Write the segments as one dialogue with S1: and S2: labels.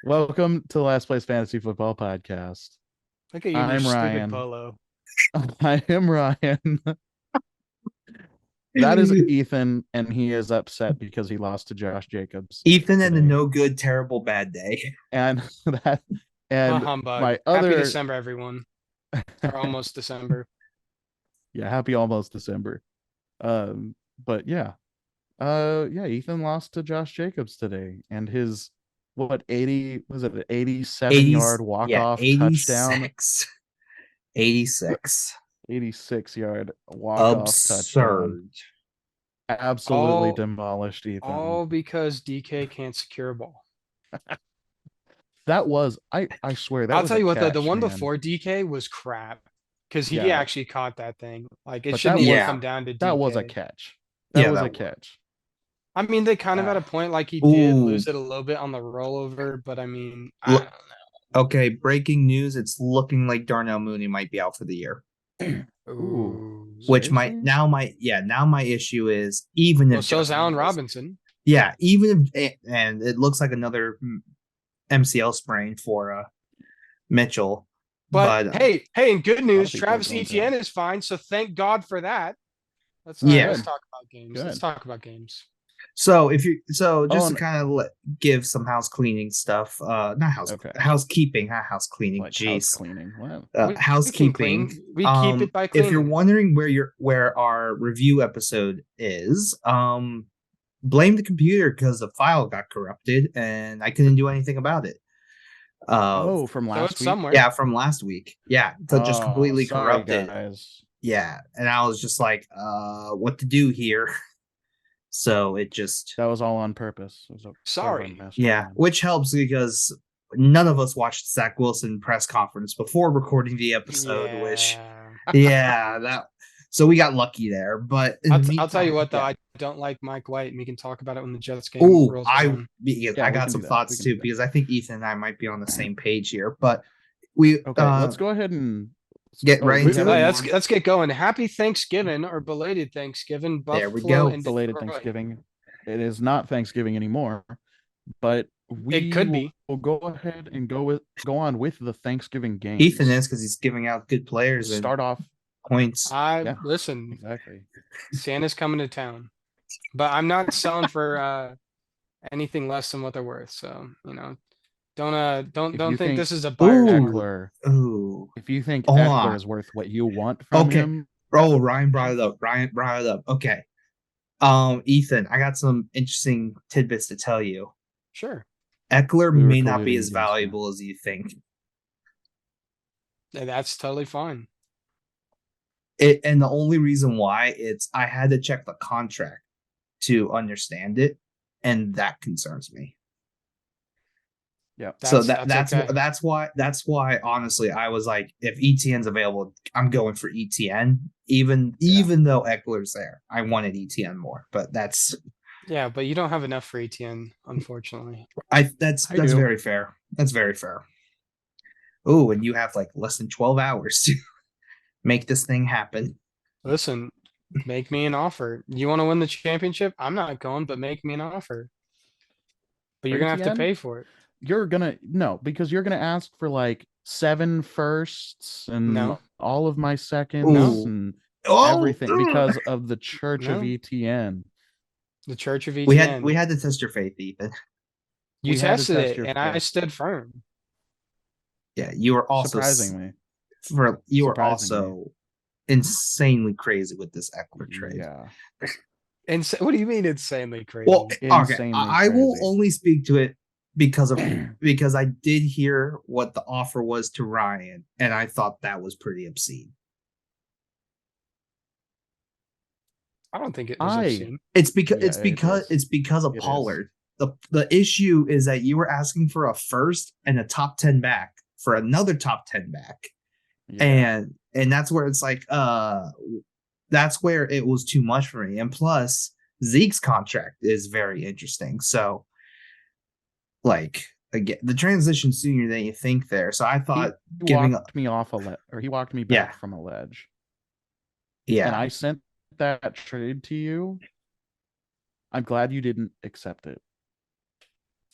S1: Welcome to the Last Place Fantasy Football Podcast.
S2: Look at you in your
S1: I'm
S2: stupid
S1: Ryan.
S2: polo.
S1: I am Ryan. That is Ethan, and he is upset because he lost to Josh Jacobs
S3: Ethan and the
S1: today.
S3: no good, terrible, bad day.
S1: And that and
S2: Humbug.
S1: my
S2: Happy
S1: other
S2: December, everyone. Or almost December.
S1: yeah, happy almost December. But yeah. Ethan lost to Josh Jacobs today, and his what 80 was it an 87-yard
S3: 80, yeah,
S1: walk-off touchdown?
S3: 86. 86.
S1: 86-yard walk-off touchdown.
S3: Absurd.
S1: Absolutely
S2: All,
S1: demolished Ethan.
S2: all because DK can't secure a ball.
S1: That was I swear that
S2: I'll
S1: was
S2: tell
S1: a
S2: you what, the
S1: catch,
S2: one
S1: man.
S2: before DK was crap. Because he
S1: Yeah,
S2: actually caught that thing. Like, it
S1: but
S2: shouldn't
S1: that
S2: even
S1: was
S2: come
S3: Yeah,
S2: down to
S1: that was a
S2: DK.
S1: catch. That
S3: yeah,
S1: was a
S3: that was.
S1: catch.
S2: I mean, they kind of at a
S1: Ah,
S2: point like he did
S3: Ooh,
S2: lose it a little bit on the rollover, but I mean, I
S3: look,
S2: don't
S3: okay, breaking news. It's looking like Darnell Mooney might be out for the year.
S2: know.
S1: ooh,
S2: Ooh.
S3: Which might
S1: seriously?
S3: now my issue is even
S2: Well,
S3: if
S2: so is Allen
S3: Darnell is,
S2: Robinson.
S3: yeah, even if and it looks like another MCL sprain for Mitchell,
S2: But
S3: but
S2: hey, and good
S1: A lot of
S2: news,
S1: people are
S2: Travis
S1: going down.
S2: Etienne is fine, so thank God for that. Let's all right,
S3: yeah.
S2: let's
S1: Good,
S2: talk about games. Let's
S1: good.
S2: talk about games.
S3: So if you
S1: Oh,
S3: just to kind of give some house cleaning stuff, not
S1: okay.
S3: housekeeping, not house cleaning.
S1: Like house
S3: Jeez,
S1: cleaning. What?
S2: We can
S3: housekeeping.
S2: clean. We keep it by
S3: If you're
S2: cleaning it.
S3: wondering where our review episode is, blame the computer because the file got corrupted and I couldn't do anything about it.
S1: Oh, from
S2: So
S1: last
S2: it's
S1: week.
S2: somewhere.
S3: Yeah, from last week. Yeah, so just
S1: Oh,
S3: completely
S1: sorry
S3: corrupted.
S1: guys.
S3: Yeah, and I was just like, what to do here? So it just
S1: That was all on purpose. It was a part of our
S2: Sorry.
S1: master
S3: yeah,
S1: plan.
S3: which helps because none of us watched Zach Wilson press conference before recording the episode, which
S2: Yeah.
S3: yeah, that so we got lucky there. But in the
S2: I'll tell you
S3: meantime,
S2: what though,
S3: yeah.
S2: I don't like Mike White, and we can talk about it when the Jets game
S3: Oh,
S2: rolls around.
S1: Yeah,
S3: I
S1: we
S3: got
S1: can do
S3: some
S1: that. We
S3: thoughts
S1: can do
S3: too
S1: that.
S3: because I think Ethan and I might be on the same page here. But we
S1: Okay, let's go ahead and
S3: get
S1: oh,
S3: right
S1: we
S2: Hey,
S3: into
S1: have a
S3: it.
S2: let's get going. Happy Thanksgiving or belated Thanksgiving,
S3: There we
S2: Buffalo
S3: go.
S2: and
S1: belated
S2: Detroit.
S1: Thanksgiving. It is not Thanksgiving anymore, but
S2: It
S1: we
S2: could
S1: will
S2: be.
S1: go ahead and go on with the Thanksgiving
S3: Ethan
S1: games.
S3: is because he's giving out good players and
S1: Start off,
S3: points.
S2: I
S1: yeah,
S2: listen.
S1: exactly.
S2: Santa's coming to town, but I'm not selling for anything less than what they're worth. So
S1: If
S2: don't
S1: you
S2: think
S1: think
S2: this is a buyer's
S3: Ooh,
S2: market.
S1: Eckler,
S3: ooh.
S1: if you think
S3: Hold
S1: Eckler
S3: on.
S1: is worth what you want from
S3: Okay.
S1: him,
S3: Oh, Ryan brought it up. Ryan brought it up. Okay. Ethan, I got some interesting tidbits to tell you.
S2: Sure,
S3: Eckler
S1: we were
S3: may not be
S1: colluding
S3: as
S1: against you.
S3: valuable as you think.
S2: that's totally fine.
S3: And the only reason why it's I had to check the contract to understand it, and that concerns me.
S1: Yeah,
S3: So
S2: That's okay.
S3: that's why honestly I was like, if ETN's available, I'm going for ETN.
S1: yeah.
S3: Even though Eckler's there, I wanted ETN more. But
S2: Yeah, but you don't have enough for ETN, unfortunately.
S1: I
S3: that's
S1: do.
S3: very fair. That's very fair. Oh, and you have like less than 12 hours to make this thing happen.
S2: Listen, make me an offer. You want to win the championship? I'm not going, but make me an offer. But
S1: For
S2: you're gonna have to
S1: ETN,
S2: pay for it.
S1: you're gonna no, because you're gonna ask for like 7 firsts and
S2: No,
S1: all of my
S2: no,
S1: seconds
S3: Oh,
S1: and
S3: oh,
S1: everything because of the Church of
S2: no.
S1: ETN.
S2: The Church of
S3: we
S2: ETN.
S3: had to test your faith, Ethan.
S2: You
S1: We had to
S2: tested
S1: test
S2: it,
S1: your
S2: and I
S1: faith.
S2: stood firm.
S3: Yeah, you were also
S1: Surprisingly.
S3: you were
S1: Surprisingly.
S3: also insanely crazy with this Eckler trade.
S1: Yeah.
S2: And what do you mean insanely
S3: Well,
S2: crazy?
S3: okay,
S1: Insanely
S3: I will
S1: crazy.
S3: only speak to it because I did hear what the offer was to Ryan, and I thought that was pretty obscene.
S2: I don't think it was
S1: I
S2: obscene.
S1: yeah, it is.
S3: it's because of
S1: It is.
S3: Pollard. The issue is that you were asking for a first and a top 10 back for another top 10 back.
S1: Yeah.
S3: And that's where it's like that's where it was too much for me. And plus Zeke's contract is very interesting. So like again, the transition sooner than you think there. So I
S1: He
S3: thought giving
S1: walked me off or he walked me
S3: yeah,
S1: back from a ledge. And
S3: yeah.
S1: I sent that trade to you. I'm glad you didn't accept it.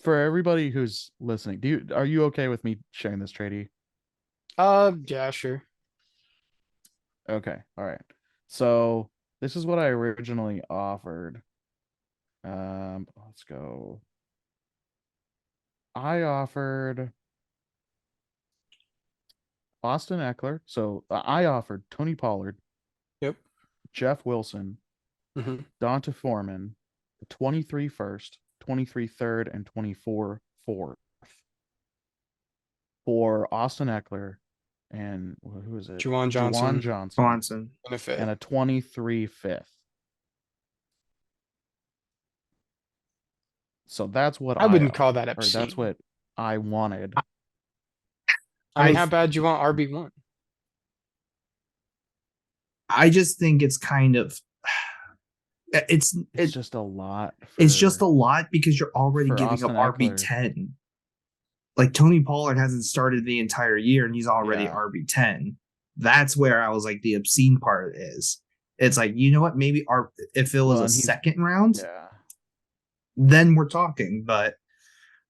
S1: For everybody who's listening, are you okay with me sharing this trade?
S2: Yeah, sure.
S1: Okay, all right. So this is what I originally offered. Let's go. I offered Austin Ekeler. So I offered Tony Pollard,
S2: Yep.
S1: Jeff Wilson,
S2: Hmm.
S1: Donta Foreman, 23 first, 23 third, and 24 fourth for Austin Ekeler and who is it?
S2: Juwan
S1: Juwan
S2: Johnson
S1: Johnson
S3: Swanson.
S2: in a fifth.
S1: and a 23 fifth. So that's what
S2: I wouldn't call
S1: offered,
S2: that
S1: or that's
S2: obscene.
S1: what I wanted.
S2: I mean,
S3: I
S2: how bad do you want RB1?
S3: I just think it's kind of
S1: It's just a lot
S3: it's just
S1: for
S3: a lot because you're already giving up
S1: Austin Ekeler.
S3: RB10. Like Tony Pollard hasn't started the entire year and he's already
S1: Yeah.
S3: RB10. That's where I was like the obscene part is. It's like, you know what? Maybe if it was
S1: Well,
S3: a
S1: and he's
S3: second round,
S1: yeah.
S3: then we're talking. But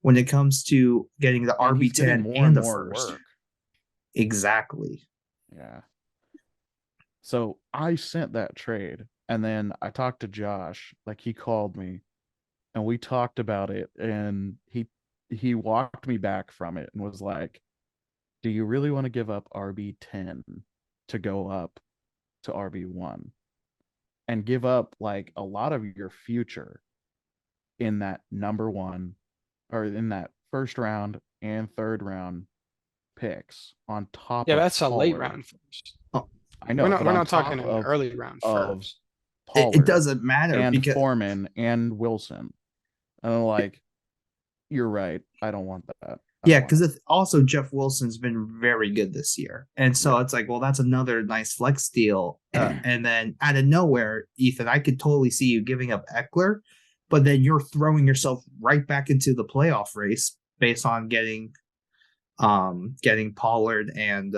S3: when it comes to getting the
S1: And he's getting
S3: RB10
S1: more
S3: and
S1: and
S3: the
S1: more
S3: first,
S1: work.
S3: exactly.
S1: Yeah. So I sent that trade and then I talked to Josh, like he called me and we talked about it and he walked me back from it and was like, "Do you really want to give up RB10 to go up to RB1 and give up like a lot of your future in that number 1 or in that first round and third round picks on top
S2: Yeah,
S1: of
S2: that's a late
S1: Pollard?"
S2: round first.
S3: Oh,
S1: I
S2: We're
S1: know,
S2: not
S1: but
S2: we're
S1: on
S2: not talking
S1: top
S2: an early round
S1: of
S2: first.
S3: it
S1: Pollard
S3: doesn't matter
S1: and
S3: because
S1: Foreman and Wilson. And I'm like, you're right. I don't want that. I
S3: yeah,
S1: don't want
S3: because also Jeff Wilson's been very good this year, and so
S1: Yeah.
S3: it's like, well, that's another nice flex deal. And then out of nowhere, Ethan, I could totally see you giving up Eckler, but then you're throwing yourself right back into the playoff race based on getting Pollard and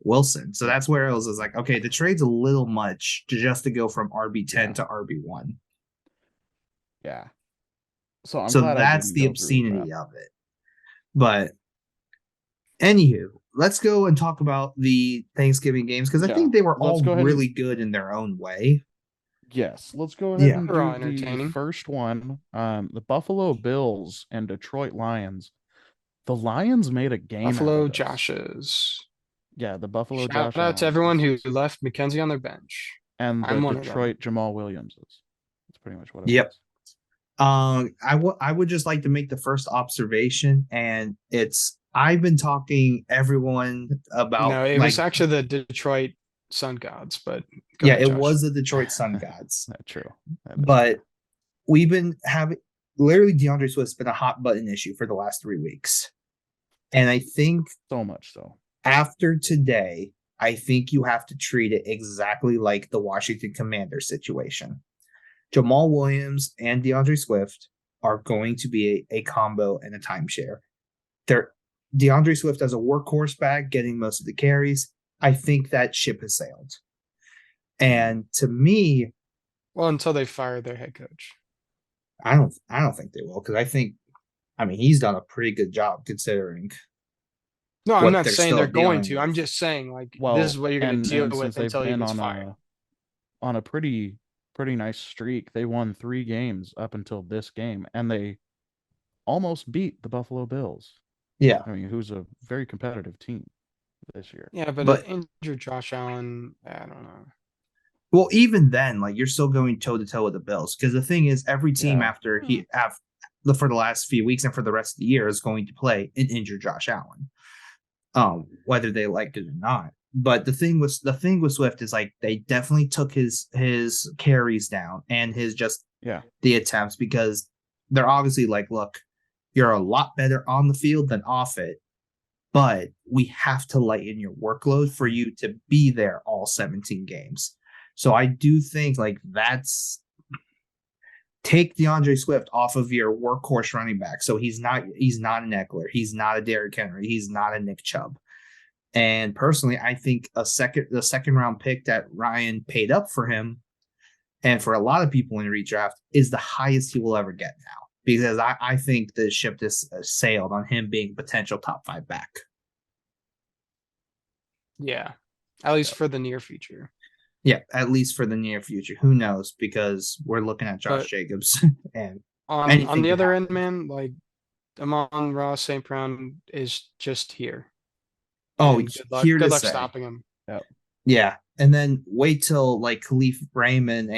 S3: Wilson. So
S1: Yeah.
S3: that's where it was like, okay, the trade's a little much to go from RB10
S1: Yeah.
S3: to RB1.
S1: Yeah. So I'm
S3: So
S1: glad I
S3: that's
S1: didn't
S3: the
S1: go through with
S3: obscenity
S1: that.
S3: of it. But anywho, let's go and talk about the Thanksgiving games because I
S1: Yeah.
S3: think they were
S1: Let's
S3: all
S1: go ahead and-
S3: really good in their own way.
S1: Yes. Let's go ahead
S3: Yeah.
S1: and
S2: They're all
S1: do the
S2: entertaining.
S1: first one. The Buffalo Bills and Detroit Lions. The Lions made a game out
S2: Buffalo
S1: of this.
S2: Joshes.
S1: Yeah, the Buffalo
S2: Shout
S1: Josh
S2: out to
S1: Allen's
S2: everyone who
S1: pieces.
S2: left Mackenzie on their bench.
S1: And the
S2: I'm one of them.
S1: Detroit Jamal Williamses. That's pretty much what it
S3: Yep.
S1: was.
S3: I would just like to make the first observation, and it's I've been talking everyone about
S2: No, it
S3: like
S2: was actually the Detroit Sun Gods, but go
S3: yeah,
S2: ahead,
S3: it
S2: Josh.
S3: was the Detroit Sun Gods.
S1: That's true. That is
S3: But
S1: true.
S3: we've been having literally DeAndre Swift's been a hot button issue for the last 3 weeks. And I think
S1: So much so.
S3: after today, I think you have to treat it exactly like the Washington Commanders situation. Jamal Williams and DeAndre Swift are going to be a combo and a timeshare. DeAndre Swift as a workhorse back, getting most of the carries. I think that ship has sailed. And to me,
S2: Well, until they fire their head coach.
S3: I don't think they will because I mean he's done a pretty good job considering.
S2: No, I'm
S3: what
S2: not
S3: they're
S2: saying
S3: still
S2: they're going
S3: dealing
S2: to.
S3: with.
S2: I'm just saying like
S1: Well,
S2: this is what you're going to deal
S1: and
S2: with
S1: since they've
S2: until he
S1: been
S2: gets
S1: on
S2: fired.
S1: a pretty nice streak, they won 3 games up until this game, and they almost beat the Buffalo Bills.
S3: Yeah,
S1: I mean, who's a very competitive team this year.
S2: Yeah, but
S3: But-
S2: an injured Josh Allen, I don't know.
S3: well, even then, like you're still going toe to toe with the Bills because the thing is, every team
S1: Yeah.
S3: after for the last few weeks and for the rest of the year is going to play an injured Josh Allen, whether they like it or not. But the thing with Swift is like they definitely took his carries down and his just
S1: Yeah.
S3: the attempts because they're obviously like, look, you're a lot better on the field than off it, but we have to lighten your workload for you to be there all 17 games. So I do think like take DeAndre Swift off of your workhorse running back. So he's not an Ekeler. He's not a Derrick Henry. He's not a Nick Chubb. And personally, I think the second round pick that Ryan paid up for him, and for a lot of people in redraft, is the highest he will ever get now. because I think the ship has sailed on him being potential top 5 back.
S2: Yeah, at least for the near future.
S3: Yeah, at least for the near future. Who knows? Because we're looking at Josh
S2: But
S3: Jacobs and
S2: on
S3: anything
S2: the
S3: could
S2: other
S3: happen.
S2: end, man, like Amon-Ra St. Brown is just here.
S3: Oh,
S2: And
S3: here to
S2: good luck
S3: say.
S2: stopping him.
S1: Yep.
S3: Yeah. And then wait till like Khalif Raymond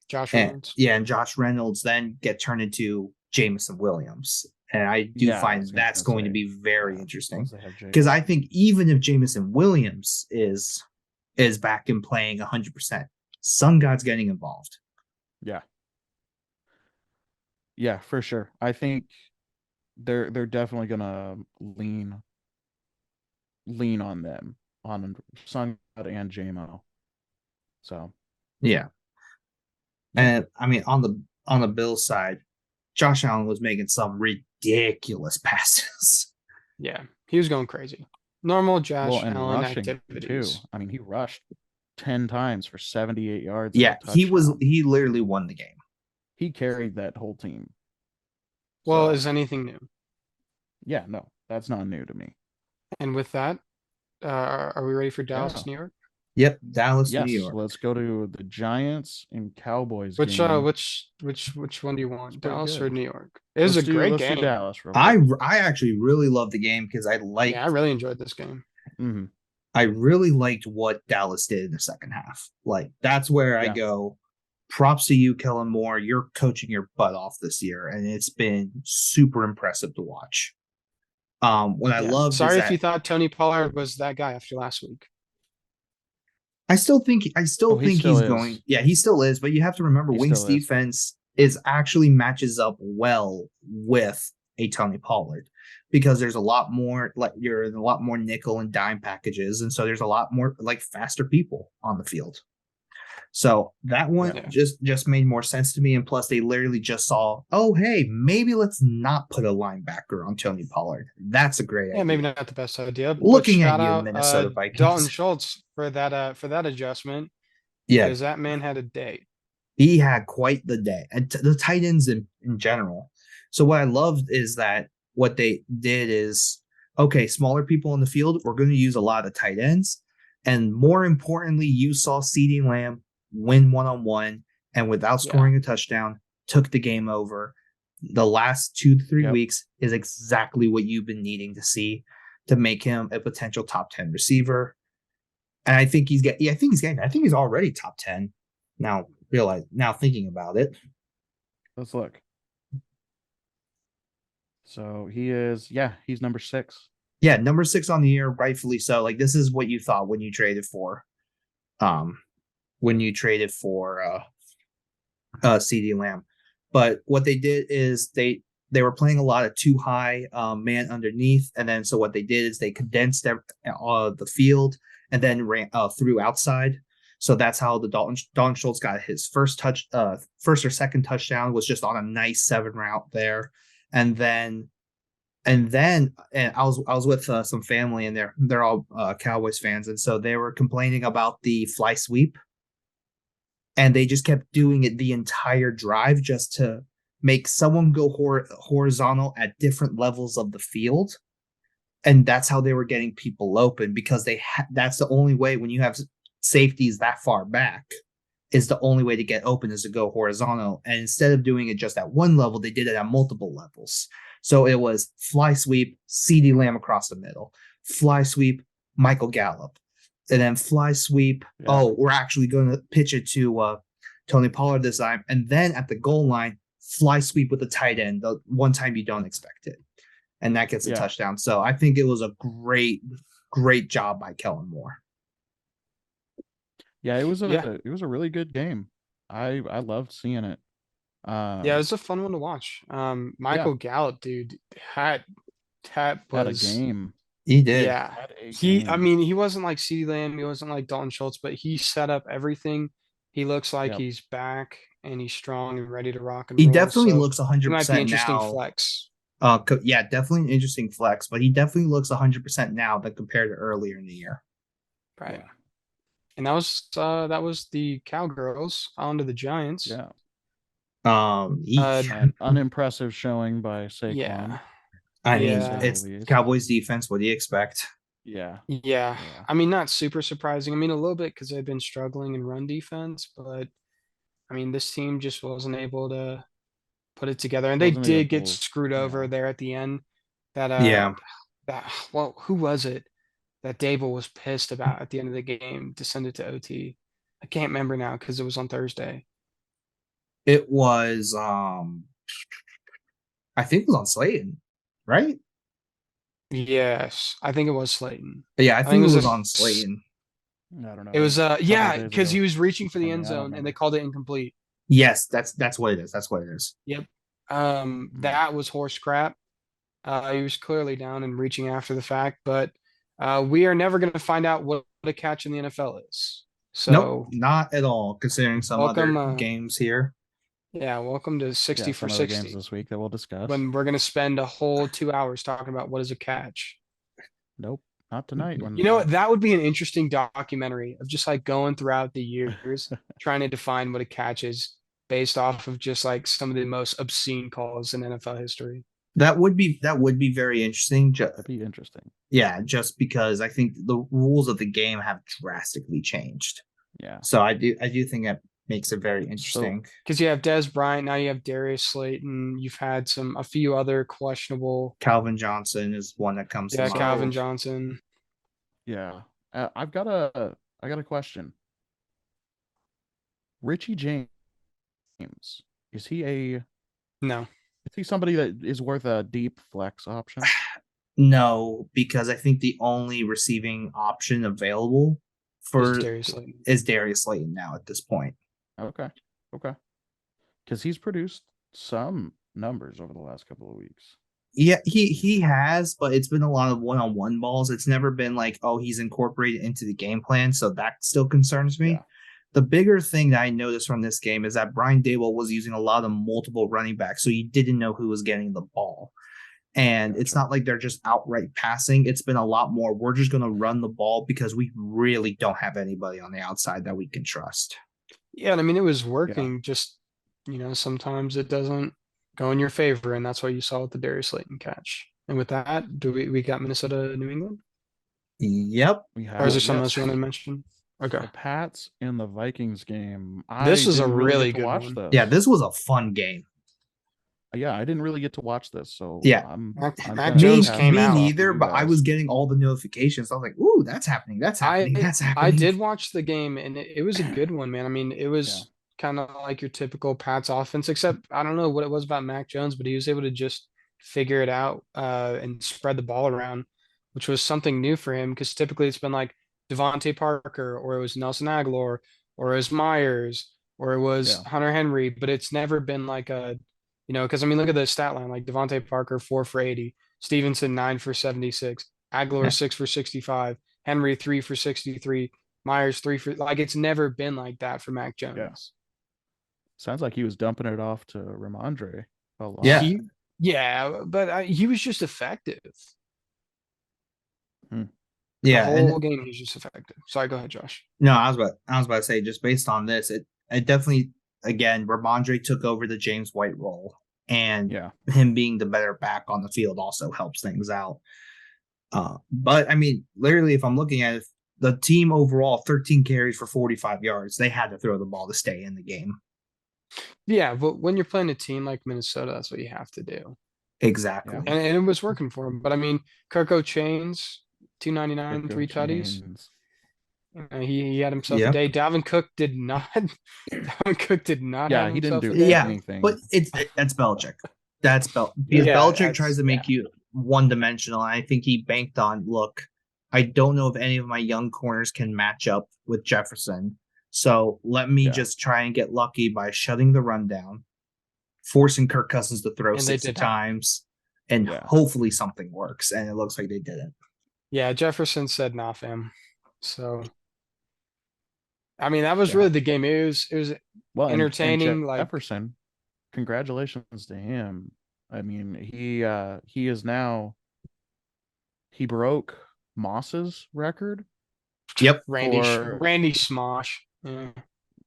S2: Josh Reynolds.
S3: and Josh Reynolds then get turned into Jameson Williams. And I do
S1: Yeah, I
S3: find
S1: was
S3: that's
S1: gonna
S3: going to
S1: say,
S3: be very
S1: yeah,
S3: interesting.
S1: once they have
S3: Because
S1: Jacob.
S3: I think even if Jameson Williams is back and playing 100%, Sun God's getting involved.
S1: Yeah. Yeah, for sure. I think they're definitely gonna lean on them, on Sun God and JMO. So
S3: Yeah.
S1: yeah.
S3: And I mean on the Bills side, Josh Allen was making some ridiculous passes.
S2: Yeah, he was going crazy. Normal
S1: Well,
S2: Josh
S1: and
S2: Allen
S1: rushing too.
S2: activities.
S1: I mean, he rushed 10 times for 78 yards and a
S3: Yeah,
S1: touchdown.
S3: he literally won the game.
S1: He carried that whole team.
S2: Well,
S1: So
S2: is anything new?
S1: yeah, no, that's not new to me.
S2: And with that, are we ready for
S1: Yeah.
S2: Dallas, New York?
S3: Yep, Dallas, New
S1: Yes,
S3: York.
S1: let's go to the Giants and Cowboys
S2: Which
S1: game.
S2: which one do you want,
S1: pretty
S2: Dallas
S1: good.
S2: or New York? It was a great
S1: let's do
S2: game.
S1: Dallas real
S3: I
S1: quick.
S3: actually really loved the game because
S2: Yeah, I really enjoyed this game.
S1: Mm-hmm.
S3: I really liked what Dallas did in the second half. Like that's where I
S1: Yeah.
S3: go. Props to you, Kellen Moore. You're coaching your butt off this year, and it's been super impressive to watch. What I
S2: Yeah.
S3: loved is
S2: Sorry if
S3: that
S2: you thought Tony Pollard was that guy after last week.
S3: I still think
S1: he still
S3: he's
S1: is.
S3: going. Yeah, he still is. But you have to remember,
S1: He
S3: Wings
S1: still is.
S3: defense is actually matches up well with a Tony Pollard because there's a lot more like you're in a lot more nickel and dime packages, and so there's a lot more like faster people on the field. So that one
S2: Yeah.
S3: just made more sense to me. And plus, they literally just saw, oh hey, maybe let's not put a linebacker on Tony Pollard. That's a great idea.
S2: Yeah, maybe not the best idea. But
S3: Looking at
S2: shout
S3: you,
S2: out
S3: Minnesota Vikings.
S2: Dalton Schultz for that adjustment.
S3: Yeah,
S2: Because that man had a day.
S3: he had quite the day, and the tight ends in general. So what I loved is that what they did is, okay, smaller people in the field, we're going to use a lot of tight ends. And more importantly, you saw CeeDee Lamb win one-on-one and without scoring a touchdown, took the game over. The last 2 to 3 weeks is exactly what you've been needing to see to make him a potential top 10 receiver. And I think he's already top 10 now. Now thinking about it.
S1: Let's look. So he is, he's number 6.
S3: Yeah, number 6 on the year, rightfully so. Like this is what you thought when you traded for CeeDee Lamb. But what they did is they were playing a lot of too high man underneath, and then so what they did is they condensed the field and then ran through outside. So that's how the Dalton Schultz got his first or second touchdown was just on a nice 7 route there, and I was with some family and they're all Cowboys fans, and so they were complaining about the fly sweep, and they just kept doing it the entire drive just to make someone go horizontal at different levels of the field. And that's how they were getting people open because that's the only way when you have safeties that far back is the only way to get open is to go horizontal. And instead of doing it just at one level, they did it at multiple levels. So it was fly sweep, CeeDee Lamb across the middle, fly sweep, Michael Gallup, and then fly sweep. Yeah. Oh, we're actually going to pitch it to Tony Pollard this time. And then at the goal line, fly sweep with the tight end, the one time you don't expect it. And that gets a touchdown. So I think it was a great job by Kellen Moore.
S1: Yeah, it was a really good game. I loved seeing it.
S2: It was a fun one to watch. Michael Gallup, dude, had
S1: a game.
S3: He did.
S2: Yeah, he wasn't like CeeDee Lamb, he wasn't like Dalton Schultz, but he set up everything. He looks like he's back and he's strong and ready to rock and roll.
S3: He definitely looks 100%
S2: might be interesting
S3: now.
S2: Flex.
S3: Definitely an interesting flex, but he definitely looks 100% now than compared to earlier in the year.
S2: Right. Yeah. And that was the Cowgirls on to the Giants.
S1: Yeah. An unimpressive showing by Saquon.
S2: Yeah.
S3: I mean,
S2: Yeah.
S3: it's Cowboys defense. What do you expect?
S1: Yeah.
S2: Yeah. I mean, not super surprising. I mean, a little bit because they've been struggling in run defense, but I mean, this team just wasn't able to put it together, and they
S1: Wasn't
S2: did get
S1: able-
S2: screwed over
S1: yeah.
S2: there at the end.
S3: Yeah.
S2: Well, who was it that Dable was pissed about at the end of the game to send it to OT? I can't remember now because it was on Thursday.
S3: It was I think it was on Slayton, right?
S2: Yes, I think it was Slayton.
S3: Yeah, I think it was
S2: a-
S3: on Slayton.
S1: I don't know.
S2: It was
S1: a couple
S2: yeah,
S1: days
S2: because
S1: ago.
S2: he was reaching for the
S1: I mean,
S2: end
S1: I don't
S2: zone and they
S1: remember.
S2: called it incomplete.
S3: Yes, that's what it is. That's what it is.
S2: Yep. That was horse crap. He was clearly down and reaching after the fact, but we are never going to find out what a catch in the NFL is.
S3: Nope,
S2: So
S3: not at all, considering some
S2: welcome,
S3: other games here.
S2: yeah, welcome to 60 for
S1: some other
S2: 60.
S1: games this week that we'll discuss.
S2: When we're going to spend a whole 2 hours talking about what is a catch.
S1: Nope, not tonight.
S2: You know what? That would be an interesting documentary of just like going throughout the years trying to define what a catch is based off of just like some of the most obscene calls in NFL history.
S3: That would be very interesting.
S1: That'd be interesting.
S3: Yeah, just because I think the rules of the game have drastically changed.
S1: Yeah.
S3: So I do think that makes it very interesting.
S2: Because you have Dez Bryant, now you have Darius Slayton, you've had a few other questionable.
S3: Calvin Johnson is one that comes to mind.
S2: Yeah, Calvin Johnson.
S1: Yeah. I got a question. Richie James, is he
S2: No.
S1: Is he somebody that is worth a deep flex option?
S3: No, because I think the only receiving option available is Darius Slayton now at this point.
S1: Okay. Because he's produced some numbers over the last couple of weeks.
S3: Yeah, he has, but it's been a lot of one-on-one balls. It's never been like, oh, he's incorporated into the game plan, so that still concerns me. Yeah. The bigger thing that I noticed from this game is that Brian Daboll was using a lot of multiple running backs, so you didn't know who was getting the ball. And It's not like they're just outright passing. It's been a lot more, we're just going to run the ball because we really don't have anybody on the outside that we can trust.
S2: Yeah, and I mean, it was working. Just, sometimes it doesn't go in your favor, and that's what you saw with the Darius Slayton catch. And with that, we got Minnesota, New England?
S3: Yep.
S2: Or is there something else you want to mention? Okay.
S1: The Pats and the Vikings game.
S2: This was a really good one.
S1: This.
S3: Yeah, this was a fun game.
S1: Yeah, I didn't really get to watch this, so
S3: yeah,
S2: Mac Jones came out.
S3: Me neither, but I was getting all the notifications. I was like, "Ooh, that's happening! That's happening! That's happening!"
S2: I did watch the game, and it was a good one, man. I mean, it was kind of like your typical Pats offense, except I don't know what it was about Mac Jones, but he was able to just figure it out and spread the ball around, which was something new for him because typically it's been like Devontae Parker, or it was Nelson Aguilar, or it was Myers, or it was Hunter Henry, but it's never been like a because I mean, look at the stat line, like Devontae Parker, 4 for 80, Stevenson, 9 for 76, Aguilar, 6 for 65, Henry, 3 for 63, Myers, 3 for, like, it's never been like that for Mac Jones.
S1: Yeah. Sounds like he was dumping it off to Ramondre a lot.
S2: Yeah, but he was just effective.
S3: Yeah.
S2: The whole game, he's just effective. Sorry, go ahead, Josh.
S3: No, I was about to say, just based on this, it definitely, again, Ramondre took over the James White role, and him being the better back on the field also helps things out. But I mean, literally, if I'm looking at it, the team overall, 13 carries for 45 yards, they had to throw the ball to stay in the game.
S2: Yeah, but when you're playing a team like Minnesota, that's what you have to do.
S3: Exactly.
S2: And it was working for him. But I mean, Kirko Chains, 299, 3 tutties. He had himself a day. Dalvin Cook did not. Dalvin Cook did not.
S1: Yeah, he didn't do anything.
S3: But that's Belichick. Because Belichick tries to make you one-dimensional. And I think he banked on, look, I don't know if any of my young corners can match up with Jefferson. So let me just try and get lucky by shutting the run down, forcing Kirk Cousins to throw 6 times, and hopefully something works. And it looks like they didn't.
S2: Yeah, Jefferson said nah, fam. So I mean, that was really the game. It was entertaining.
S1: And Jefferson, congratulations to him. I mean, he is now, he broke Moss's record.
S3: Yep.
S2: Randy Smosh. Yeah.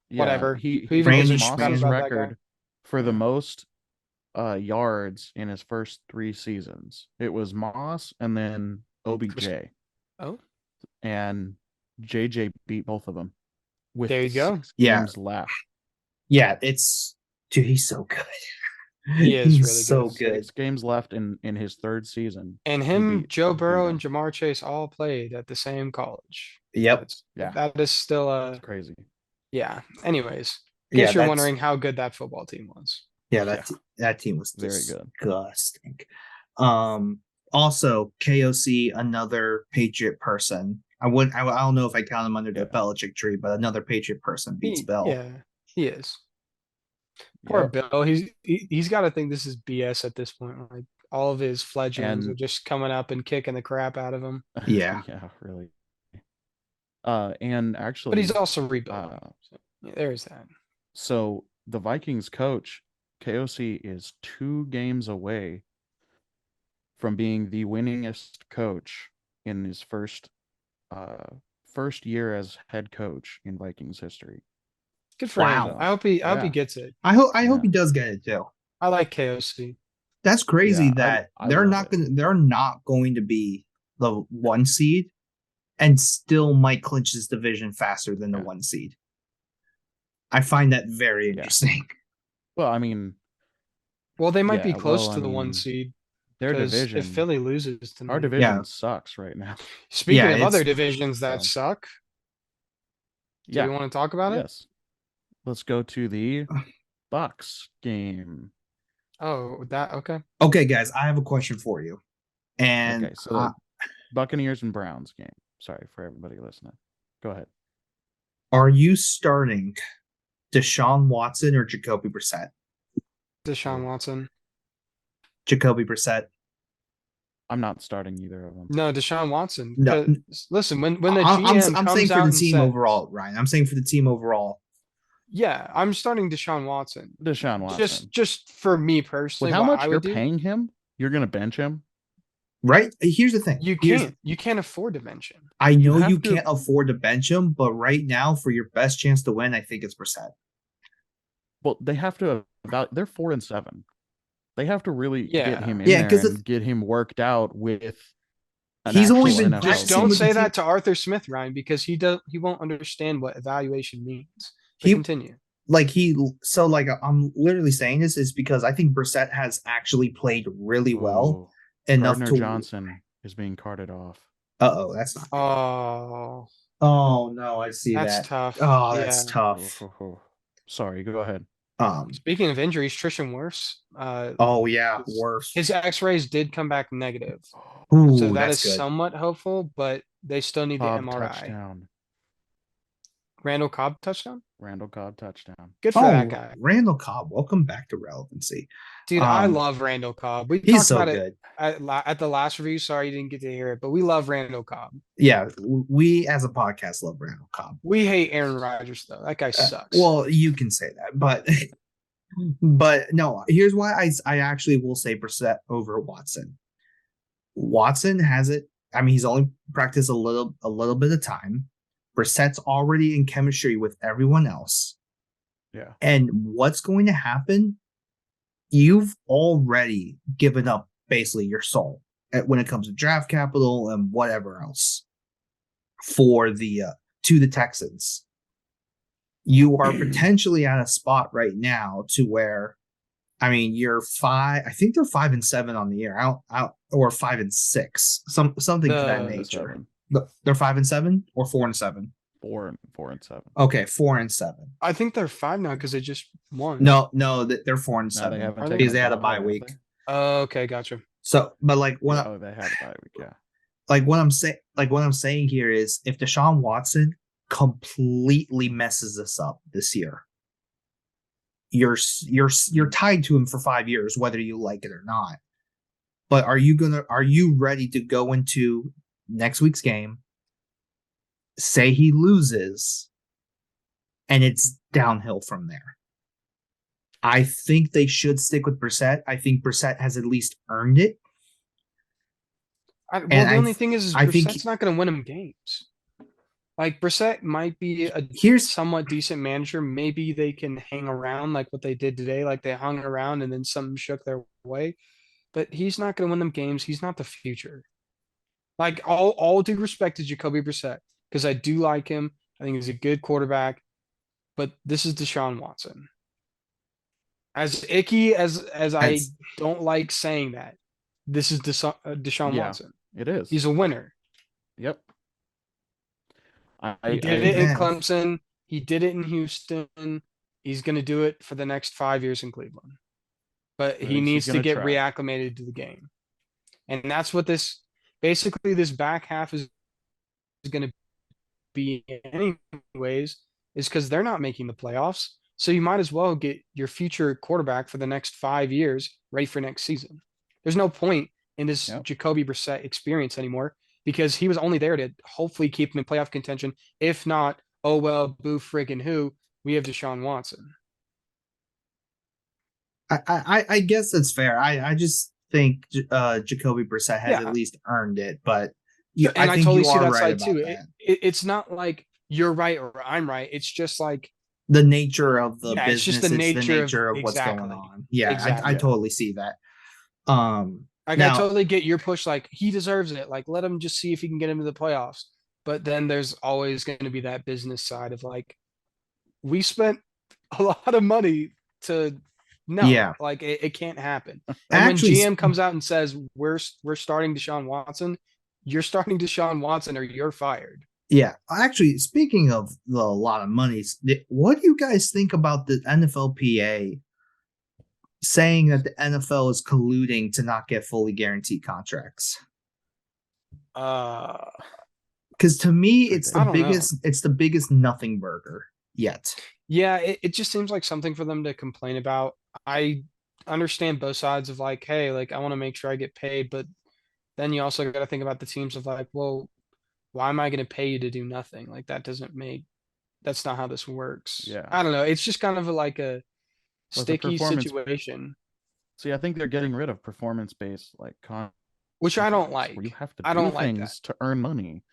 S2: Whatever.
S1: He broke Moss's record for the most yards in his first 3 seasons. It was Moss and then OBJ.
S2: Oh,
S1: And JJ beat both of them with
S2: there you go.
S1: 6 games left.
S3: Yeah, dude, he's so good.
S2: He is
S3: he's
S2: really
S3: so
S2: good.
S3: good.
S1: 6 games left in his 3rd season.
S2: And him, Joe Burrow, and Jamar Chase all played at the same college.
S3: Yep.
S2: That is still
S1: It's crazy.
S2: Yeah. Anyways, in case you're wondering how good that football team was.
S3: Yeah, that team was
S1: very good.
S3: Disgusting. Also, KOC, another Patriot person. I don't know if I count him under the Belichick tree, but another Patriot person beats Bill.
S2: Yeah, he is. Poor Bill. He's got to think this is BS at this point. Like all of his fledglings are just coming up and kicking the crap out of him.
S3: Yeah.
S1: Yeah, really. And actually,
S2: but he's also rebuilding. So, there's that.
S1: So the Vikings coach, KOC, is 2 games away from being the winningest coach in his first year as head coach in Vikings history.
S2: Good for him. I hope he gets it.
S3: I hope he does get it too.
S2: I like KOC.
S3: That's crazy that they're not going to be the 1 seed and still might clinch this division faster than the 1 seed. I find that very interesting.
S1: Well, I mean,
S2: they might be close to the 1 seed.
S1: Their division,
S2: if Philly loses tonight,
S1: our division sucks right now.
S2: Speaking of other divisions that suck, do you want to talk about it?
S1: Yes. Let's go to the Bucks game.
S2: Oh, okay.
S3: Okay, guys, I have a question for you. And
S1: so the Buccaneers and Browns game. Sorry for everybody listening. Go ahead.
S3: Are you starting Deshaun Watson or Jacoby Brissett?
S2: Deshaun Watson.
S3: Jacoby Brissett.
S1: I'm not starting either of them.
S2: No, Deshaun Watson.
S3: No.
S2: Listen, when the GM
S3: I'm
S2: comes
S3: saying for
S2: out
S3: the team overall, Ryan. I'm saying for the team overall.
S2: Yeah, I'm starting Deshaun Watson.
S1: Deshaun Watson.
S2: Just for me personally.
S1: With how much you're paying him, you're going to bench him?
S3: Right? Here's the thing.
S2: You can't afford to bench him.
S3: I know you can't afford to bench him, but right now, for your best chance to win, I think it's Brissett.
S1: Well, they have to they're 4-7. They have to really get him in there and get him worked out with.
S3: He's only been
S2: just don't say that to Arthur Smith, Ryan, because he won't understand what evaluation means. Continue.
S3: I'm literally saying this is because I think Brissett has actually played really well enough
S1: Gardner Johnson is being carted off.
S3: That's not. Oh no, I see that.
S2: That's tough.
S3: Oh, that's tough.
S1: Sorry, go ahead.
S2: Speaking of injuries, Tristan Wirfs.
S3: Wirfs.
S2: His X-rays did come back negative,
S3: so
S2: that is
S3: good.
S2: Somewhat hopeful, but they still need the MRI.
S1: Touchdown.
S2: Randall Cobb touchdown.
S1: Good
S2: for that guy.
S3: Randall Cobb, welcome back to relevancy,
S2: dude. I love Randall Cobb.
S3: He's so good.
S2: At the last review. Sorry you didn't get to hear it, but we love Randall Cobb.
S3: Yeah, we as a podcast love Randall Cobb.
S2: We hate Aaron Rodgers though. That guy sucks.
S3: Well, you can say that, but no. Here's why I actually will say Brissett over Watson. Watson has it. I mean, he's only practiced a little bit of time. Brissett's already in chemistry with everyone else.
S1: Yeah.
S3: And what's going to happen? You've already given up basically your soul when it comes to draft capital and whatever else for the to the Texans. You are potentially at a spot right now to where, I mean, you're 5. I think they're 5-7 on the year. Or 5-6, something of that nature. They're 5-7 or 4-7.
S1: 4-7.
S3: Okay, 4-7.
S2: I think they're 5 now because they just won.
S3: No, they're 4-7 because they had a bye week.
S2: Oh, okay, gotcha.
S3: So, but
S1: they had a bye week, yeah.
S3: What I'm saying here is, if Deshaun Watson completely messes this up this year, you're tied to him for 5 years, whether you like it or not. But are you ready to go into next week's game, say he loses, and it's downhill from there? I think they should stick with Brissett. I think Brissett has at least earned it.
S2: The only thing is Brissett's not going to win him games. Like Brissett might be a
S3: Here's
S2: somewhat decent manager. Maybe they can hang around like what they did today. Like they hung around and then something shook their way. But he's not going to win them games. He's not the future. Like all due respect to Jacoby Brissett, because I do like him. I think he's a good quarterback. But this is Deshaun Watson. As icky as I
S3: as
S2: don't like saying that, this is Deshaun
S1: Yeah,
S2: Watson.
S1: it is.
S2: He's a winner.
S1: Yep.
S2: He
S1: I
S2: did it in
S3: man.
S2: Clemson. He did it in Houston. He's going to do it for the next 5 years in Cleveland. But he
S1: he's
S2: needs to
S1: gonna
S2: get
S1: try.
S2: reacclimated to the game. And that's what basically this back half is going to be anyways, is because they're not making the playoffs. So you might as well get your future quarterback for the next 5 years ready for next season. There's no point in this
S1: Yep.
S2: Jacoby Brissett experience anymore because he was only there to hopefully keep him in playoff contention. If not, oh well, boo friggin' who? We have Deshaun Watson.
S3: I guess that's fair. I just think Jacoby Brissett has at least earned it, but I
S2: And I
S3: think
S2: totally
S3: you
S2: see
S3: are
S2: that
S3: right
S2: side
S3: about
S2: too.
S3: that.
S2: It's not like you're right or I'm right. It's just like
S3: The nature of the
S2: it's just
S3: business,
S2: the
S3: it's the
S2: nature of
S3: nature of what's going
S2: exactly.
S3: on. Yeah, I
S2: Exactly.
S3: totally see that.
S2: Like I
S3: Now,
S2: totally get your push, like he deserves it. Like let him just see if he can get into the playoffs. But then there's always going to be that business side of like we spent a lot of money to no,
S3: yeah,
S2: like it can't happen. And when
S3: actually,
S2: GM comes out and says we're starting Deshaun Watson, you're starting Deshaun Watson or you're fired.
S3: yeah, actually, speaking of a lot of money, what do you guys think about the NFLPA saying that the NFL is colluding to not get fully guaranteed contracts?
S2: Uh
S3: Because to me,
S2: I don't know.
S3: it's the biggest nothing burger yet.
S2: Yeah, it just seems like something for them to complain about. I understand both sides of like, hey, like I want to make sure I get paid, but then you also got to think about the teams of like, well, why am I going to pay you to do nothing? Like that doesn't make that's not how this works.
S1: Yeah.
S2: I don't know. It's just kind of like a
S1: With the
S2: sticky
S1: performance,
S2: situation,
S1: see, I think they're getting rid of performance-based like
S2: which I don't
S1: contracts where you
S2: like.
S1: have to
S2: I
S1: do
S2: don't like that.
S1: things to earn money.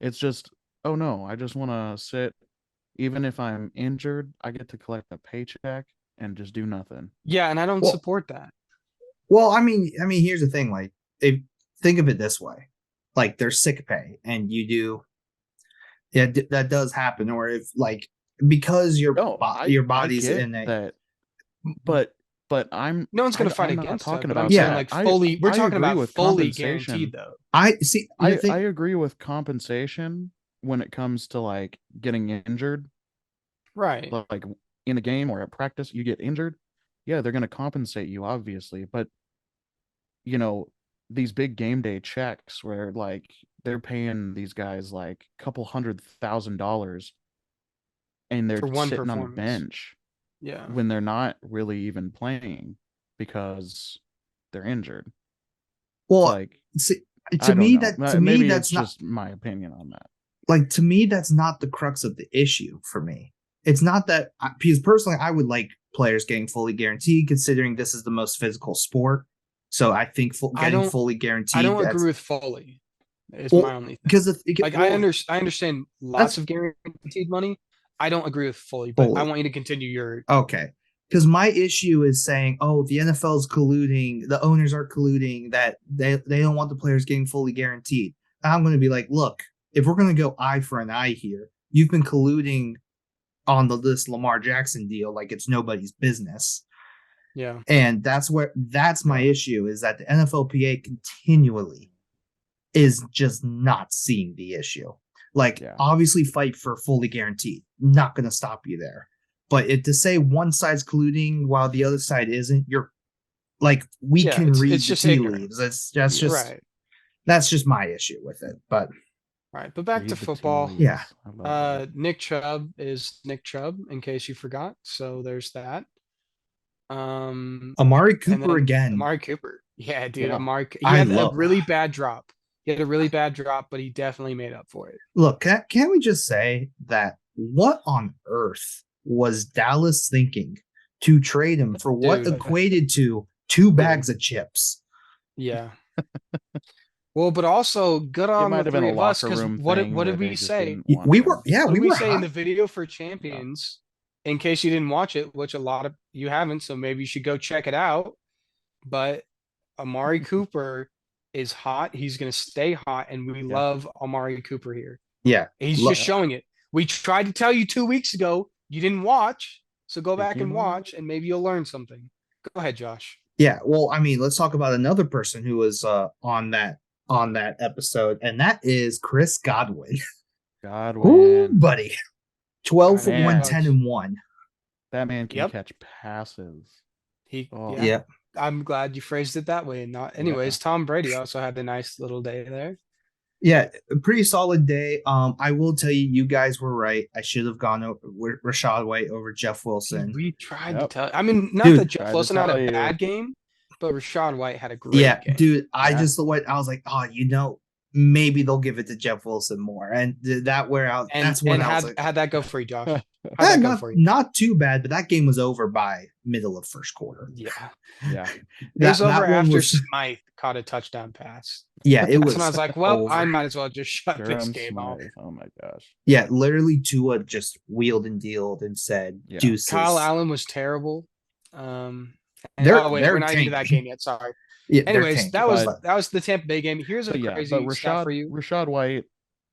S1: It's just, oh no, I just want to sit. Even if I'm injured, I get to collect a paycheck and just do nothing.
S2: Yeah, and I don't
S3: Well,
S2: support that.
S3: well, here's the thing. Like, if think of it this way, like there's sick pay, and you do, yeah, that does happen. Or if like because
S1: No,
S3: your
S1: I
S3: body's
S1: get
S3: in a
S1: that, but
S2: No one's going to fight
S1: I'm not
S2: against that,
S1: talking
S2: but I'm
S1: about
S2: saying
S3: yeah.
S1: that.
S2: like fully, we're
S1: I
S2: talking
S1: agree
S2: about
S1: with
S2: fully guaranteed
S1: compensation.
S2: though.
S3: I see.
S1: I agree with compensation when it comes to like getting injured,
S2: Right.
S1: like in a game or at practice, you get injured. Yeah, they're going to compensate you, obviously, but you know, these big game day checks where like they're paying these guys like a couple $100,000 and they're
S2: For one
S1: sitting on the
S2: performance.
S1: bench
S2: Yeah.
S1: when they're not really even playing because they're injured. It's
S3: Well,
S1: like,
S3: see,
S1: I don't know.
S3: to me
S1: Maybe it's
S3: that's not
S1: just my opinion on that.
S3: like to me that's not the crux of the issue for me. It's not that because personally I would like players getting fully guaranteed, considering this is the most physical sport. So I think
S2: I
S3: getting
S2: don't
S3: fully
S2: I
S3: guaranteed
S2: don't
S3: that's
S2: agree with fully. Is my
S3: well
S2: only thing.
S3: because
S2: Like
S3: well
S2: I understand lots
S3: that's
S2: of guaranteed money. I don't agree with fully, but I
S3: fully
S2: want you to continue your
S3: okay. Because my issue is saying, oh, the NFL is colluding, the owners are colluding, that they don't want the players getting fully guaranteed. I'm going to be like, look, if we're going to go eye for an eye here, you've been colluding on this Lamar Jackson deal like it's nobody's business.
S2: yeah.
S3: And that's my issue is that the NFLPA continually is just not seeing the issue. Like,
S1: Yeah.
S3: obviously, fight for fully guaranteed. Not going to stop you there. But to say one side's colluding while the other side isn't, you're like, we
S2: Yeah,
S3: can read
S2: it's
S3: the
S2: just
S3: tea
S2: ignorance.
S3: leaves. That's
S2: Right.
S3: just my issue with it. But
S2: Right. But back to
S1: Read the tea
S2: football.
S3: yeah,
S1: leaves. I love that.
S2: Nick Chubb is Nick Chubb, in case you forgot. So there's that.
S3: Amari
S2: And
S3: Cooper
S2: then
S3: again.
S2: Amari Cooper. Yeah, dude.
S1: Yeah.
S2: He
S3: I
S2: had a
S3: love.
S2: really bad drop. He had a really bad drop, but he definitely made up for it.
S3: Look, can't we just say that what on earth was Dallas thinking to trade him for what
S2: Dude.
S3: equated to 2 bags of chips?
S2: Yeah. Well, but also good
S1: It
S2: on the
S1: might have been
S2: three
S1: a
S2: of us
S1: locker
S2: because
S1: room
S2: what did
S1: thing
S2: what
S1: where
S2: did
S1: they
S2: we
S1: just
S2: say?
S1: didn't want
S3: We were,
S1: him.
S3: yeah,
S2: What
S3: we
S2: did we
S3: were
S2: say in
S3: hot.
S2: the video for
S1: Yeah.
S2: champions? In case you didn't watch it, which a lot of you haven't, so maybe you should go check it out. But Amari Cooper is hot. He's going to stay hot, and we
S1: Yeah.
S2: love Amari Cooper here.
S3: Yeah.
S2: He's
S3: Lo-
S2: just showing it. We tried to tell you 2 weeks ago. You didn't watch, so go
S1: Did
S2: back
S1: you
S2: and
S1: not?
S2: watch, and maybe you'll learn something. Go ahead, Josh.
S3: Yeah, well, I mean, let's talk about another person who was on that episode, and that is Chris Godwin. Ooh,
S1: Godwin.
S3: buddy. 12 for
S1: Man.
S3: 1, 10 and 1.
S1: That man can
S2: Yep.
S1: catch passes. Oh.
S2: Yeah.
S3: Yep.
S2: I'm glad you phrased it that way. And not,
S1: Yeah.
S2: anyways. Tom Brady also had a nice little day there.
S3: Yeah, a pretty solid day. I will tell you, you guys were right. I should have gone over Rashad White over Jeff Wilson.
S2: We tried to
S1: Yep.
S2: tell. I mean, not
S3: Dude,
S2: that Jeff
S1: tried to
S2: Wilson had
S1: tell
S2: a
S1: you.
S2: bad game, but Rashad White had a great
S3: Yeah,
S2: game.
S3: dude, I
S1: Yeah.
S3: just I was like, oh, maybe they'll give it to Jeff Wilson more, and that where I was.
S2: And
S3: That's when
S2: and
S3: I was
S2: had
S3: like,
S2: had that go for you, Josh. How'd that go for you?
S3: not too bad, but that game was over by middle of first quarter.
S2: Yeah.
S1: Yeah.
S2: It was over
S3: that one
S2: after
S3: was-
S2: Smythe caught a touchdown pass.
S3: Yeah, it
S2: That's
S3: was.
S2: when I was like, well,
S3: over.
S2: I might as well just shut this
S1: Durham
S2: game off.
S1: Smythe. Oh my gosh.
S3: Yeah, literally Tua just wheeled and dealed and said,
S1: Yeah.
S3: "Deuces."
S2: Kyle Allen was terrible. And,
S3: They're-
S2: oh wait,
S3: they're
S2: we're not into that
S3: tanking.
S2: game yet. Sorry.
S3: Yeah, they're
S2: Anyways,
S3: tanking,
S2: that was
S3: but-
S2: the Tampa Bay game. Here's a
S1: But yeah,
S2: crazy
S1: but
S2: stat for you.
S1: Rashad White,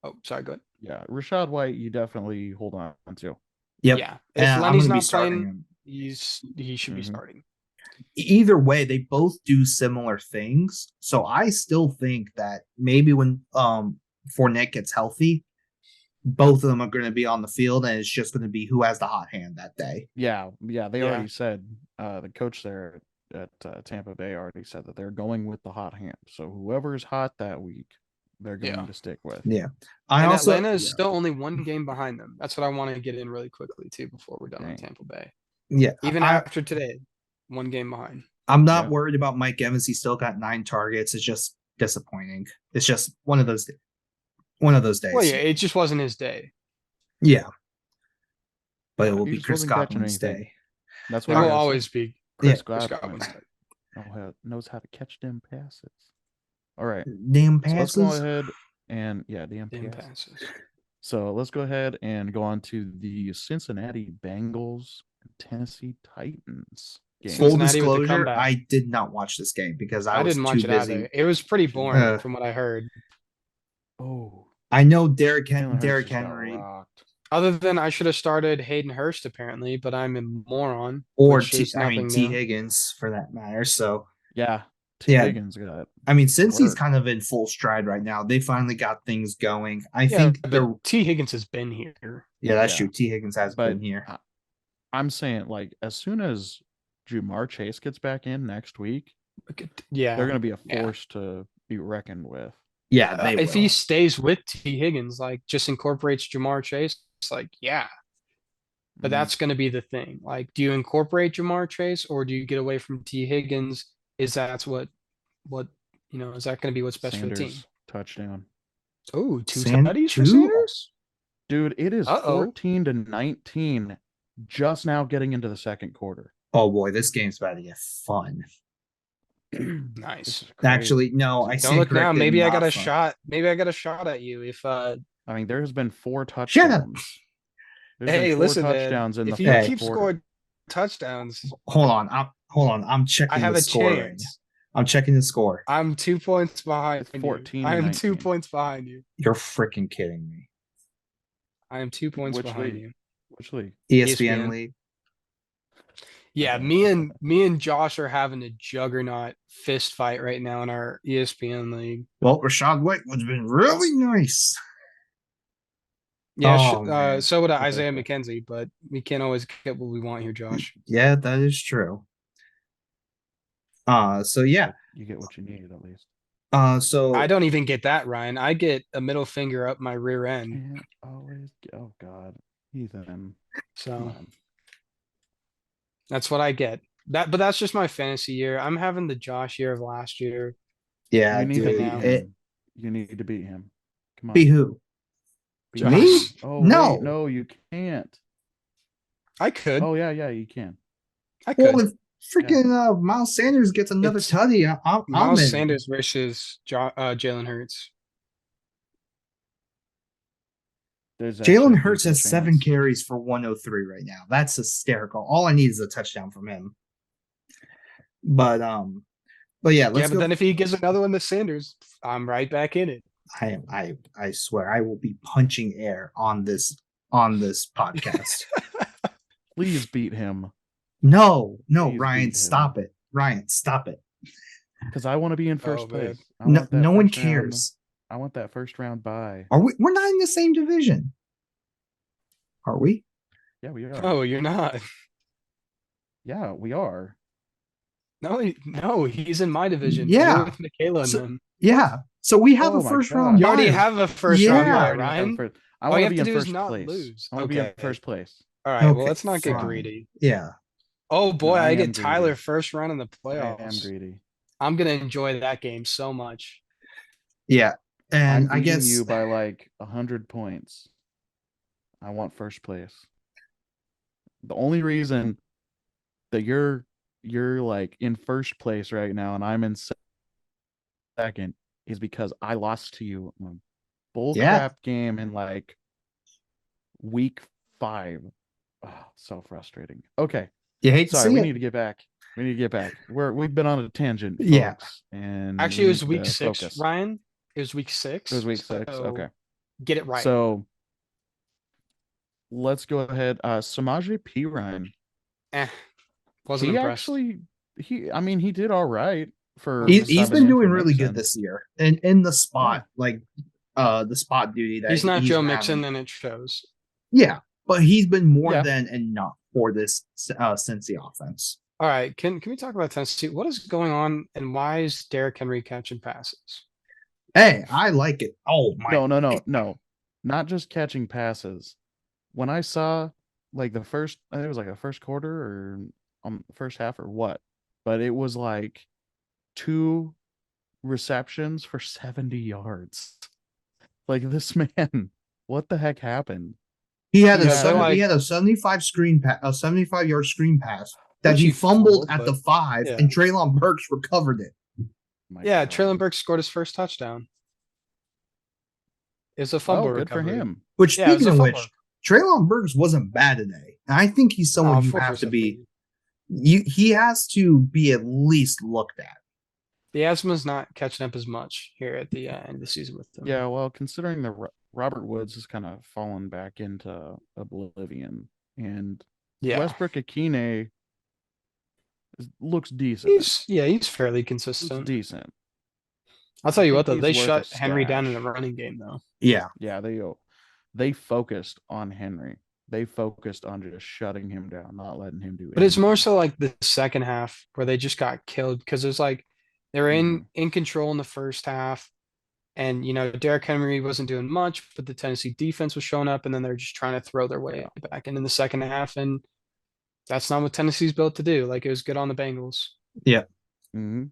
S2: Oh, sorry, go ahead.
S1: yeah, Rashad White, you definitely hold on to.
S3: Yep.
S2: Yeah,
S3: And
S2: if
S3: I'm
S2: Lenny's
S3: gonna be
S2: not
S3: starting
S2: playing,
S3: him.
S2: he should be
S1: Mhm.
S2: starting.
S3: Either way, they both do similar things. So I still think that maybe when Fournette gets healthy, both of them are going to be on the field, and it's just going to be who has the hot hand that day.
S1: Yeah, they
S2: Yeah.
S1: already said, the coach there at Tampa Bay already said that they're going with the hot hand. So whoever's hot that week, they're going
S2: Yeah.
S1: to stick with.
S3: Yeah.
S2: And Atlanta is still only one game behind them. That's what I want to get in really quickly too before we're done with
S1: Dang.
S2: Tampa Bay.
S3: Yeah.
S2: Even after today, one game behind.
S3: I'm not
S1: Yeah.
S3: worried about Mike Evans. He still got 9 targets. It's just disappointing. It's just one of those days.
S2: Well, yeah, it just wasn't his day.
S3: Yeah. But it
S1: Yeah,
S3: will
S1: he
S3: be
S1: just
S3: Chris
S1: wasn't catching
S3: Godwin's
S1: anything.
S3: day.
S1: That's
S2: It
S1: what I
S2: will
S1: gotta say.
S2: always be
S1: Chris
S2: Chris
S1: Godwin
S2: Godwin's day.
S1: knows how to catch them passes. All right,
S3: Damn
S1: so let's
S3: passes.
S1: go ahead and damn
S2: Damn
S1: passes.
S2: passes.
S1: So let's go ahead and go on to the Cincinnati Bengals and Tennessee Titans game.
S3: Full
S2: Cincinnati with the
S3: disclosure,
S2: comeback.
S3: I did not watch this game because I
S2: I
S3: was
S2: didn't
S3: too
S2: watch it
S3: busy.
S2: either. It was pretty boring
S3: Uh,
S2: from what I heard.
S1: Oh,
S3: I know Derrick
S1: Jalen Hurts
S3: Derrick
S1: just got
S3: Henry
S1: rocked.
S2: Other than I should have started Hayden Hurst apparently, but I'm a moron.
S3: or
S2: which is nothing
S3: T
S2: new.
S3: Higgins for that matter. So
S1: Yeah, T.
S3: Yeah.
S1: Higgins got it.
S3: I mean, since he's
S1: Word.
S3: kind of in full stride right now, they finally got things going. I
S2: Yeah,
S3: think
S2: but T. Higgins has been here.
S3: yeah, that's
S1: Yeah.
S3: true. T Higgins has
S1: But
S3: been here.
S1: I'm saying, like, as soon as Jamar Chase gets back in next week,
S2: Yeah.
S1: they're going to be a
S2: yeah.
S1: force to be reckoned with.
S3: Yeah, they
S2: if
S3: will.
S2: he stays with T. Higgins, like just incorporates Jamar Chase, it's like, yeah. But
S1: Mm,
S2: that's going to be the thing. Like, do you incorporate Jamar Chase or do you get away from T. Higgins? Is that what is that going to be what's best for the team?
S1: Sanders touchdown.
S2: Oh, two
S3: San-
S2: tutties for
S3: two?
S2: Sanders?
S1: Dude, it is
S2: Uh-oh.
S1: 14-19 just now getting into the second quarter.
S3: Oh boy, this game's about to get fun.
S2: Nice.
S1: This is crazy.
S3: Actually, no, I
S2: Don't
S3: stand
S2: look now.
S3: corrected,
S2: Maybe I
S3: not
S2: got a
S3: fun.
S2: shot. Maybe I got a shot at you if
S1: I mean, there has been 4
S3: Shut up.
S1: touchdowns. There's been
S2: hey,
S1: 4
S2: listen, man.
S1: touchdowns in
S2: If
S1: the
S2: you
S1: first
S2: keep
S1: quarter.
S2: scoring touchdowns,
S3: Hold on, I'm checking
S2: I have
S3: the
S2: a
S3: score right now.
S2: chance.
S3: I'm checking the score.
S2: I'm 2 points behind
S1: It's
S2: you.
S1: 14
S2: I
S1: to
S2: am 2
S1: 19.
S2: points behind you.
S3: You're freaking kidding me.
S2: I am 2 points
S1: Which
S2: behind
S1: league?
S2: you.
S1: Which league?
S3: ESPN
S2: ESPN.
S3: league.
S2: Yeah,
S1: Okay.
S2: me and Josh are having a juggernaut fist fight right now in our ESPN league.
S3: Well, Rashad White has been really nice.
S2: Yeah,
S3: Oh, man.
S2: so would Isaiah McKenzie, but we can't always get what we want here, Josh.
S3: Yeah, that is true. So yeah.
S1: You get what you need, at least.
S3: So
S2: I don't even get that, Ryan. I get a middle finger up my rear end.
S1: Can't always oh God. Ethan. Come
S2: So
S1: on.
S2: that's what I get. But that's just my fantasy year. I'm having the Josh year of last year.
S3: yeah,
S1: You need
S3: dude,
S1: to beat
S2: now.
S1: him. You need to beat him. Come on.
S3: be who?
S1: Beat
S2: Josh.
S1: him.
S3: Me?
S1: Oh
S3: No.
S1: wait, no, you can't.
S2: I could.
S1: Oh yeah, you can.
S2: I
S3: Well,
S2: could.
S3: if freaking Miles Sanders gets another
S2: It's
S3: tutty. I'm
S2: Miles
S3: in.
S2: Sanders versus Jalen Hurts.
S1: There's
S3: Jalen
S1: actually a
S3: Hurts
S1: decent
S3: has 7
S1: chance.
S3: carries for 103 right now. That's hysterical. All I need is a touchdown from him. But yeah, let's
S2: But
S3: go.
S2: then if he gives another one to Sanders, I'm right back in it.
S3: I swear I will be punching air on this podcast.
S1: Please beat him.
S3: No,
S1: Please
S3: Ryan,
S1: beat him.
S3: stop it. Ryan, stop it.
S1: Because I want to be in first place. I
S3: No,
S1: want that
S3: no one
S1: first round.
S3: cares.
S1: I want that first round bye.
S3: Are we? We're not in the same division. Are we?
S1: Yeah, we are.
S2: Oh, you're not.
S1: Yeah, we are.
S2: No, he's in my division.
S3: Yeah.
S2: You're with Michaela and
S3: So-
S2: them.
S3: Yeah. So we have
S1: Oh
S3: a
S1: my
S3: first
S1: God.
S3: round
S2: You already
S3: bye.
S2: have a first
S3: Yeah.
S2: round
S1: Yeah, I
S2: bye,
S1: already have
S2: Ryan.
S1: a first. I
S2: All
S1: want
S2: you
S1: to
S2: have
S1: be
S2: to
S1: in
S2: do is
S1: first
S2: not
S1: place.
S2: lose.
S1: I want to be in
S2: Okay.
S1: first place.
S2: All right, well,
S3: Okay,
S2: let's not get
S3: fine.
S2: greedy.
S3: Yeah.
S2: Oh boy,
S1: I
S2: I
S1: am
S2: get Tyler
S1: greedy.
S2: first round in the
S1: I am
S2: playoffs.
S1: greedy.
S2: I'm gonna enjoy that game so much.
S3: Yeah. And
S1: I'm
S3: I
S1: beating
S3: guess
S1: you by like 100 points. I want first place. The only reason that you're like in first place right now and I'm in second is because I lost to you in a bull crap game in like week 5. Oh, so frustrating. Okay.
S3: you hate to
S1: Sorry,
S3: see
S1: we
S3: it.
S1: need to get back. We've been on a tangent, folks.
S3: Yeah.
S1: And
S2: Actually,
S1: we
S2: it was
S1: need
S2: week
S1: to
S2: 6,
S1: focus.
S2: Ryan. It was week 6.
S1: It was week 6.
S2: So
S1: Okay.
S2: get it right.
S1: So let's go ahead. Samaje Perine.
S2: Wasn't
S1: He
S2: impressed.
S1: actually he did all right for
S3: He's been doing really
S1: Mixon.
S3: good this year. And in the spot, like the spot duty that
S2: he's not Joe Mixon,
S3: having.
S2: and it shows.
S3: Yeah, but he's been more than enough for this Cincy offense.
S2: All right, can we talk about Tennessee? What is going on, and why is Derrick Henry catching passes?
S3: Hey, I like it. Oh my!
S1: No, not just catching passes. When I saw like the first, I think it was like the first quarter or first half or what, but it was like 2 receptions for 70 yards. Like this man, what the heck happened?
S3: He had a 75-yard screen pass that he fumbled at the 5, and Treylon Burks recovered it.
S2: Treylon Burks scored his first touchdown. It's a fumble
S1: good
S2: recovery.
S1: for him.
S3: Which, speaking of which, Treylon Burks wasn't bad today. And I think he's someone you have to be. He has to be at least looked at.
S2: The asthma's not catching up as much here at the end of the season with them.
S1: Yeah, well, considering the Robert Woods has kind of fallen back into oblivion, and Westbrook Akine looks decent.
S2: He's fairly consistent.
S1: It's decent.
S2: I'll tell you what, though, they shut Henry down in the running game, though.
S3: Yeah,
S1: they focused on Henry. They focused on just shutting him down, not letting him do anything.
S2: But it's more so like the second half where they just got killed because it was like they were in control in the first half. And, Derrick Henry wasn't doing much, but the Tennessee defense was showing up, and then they're just trying to throw their way back in the second half. And that's not what Tennessee's built to do. Like, it was good on the Bengals.
S3: Yeah.
S1: Mm-hmm.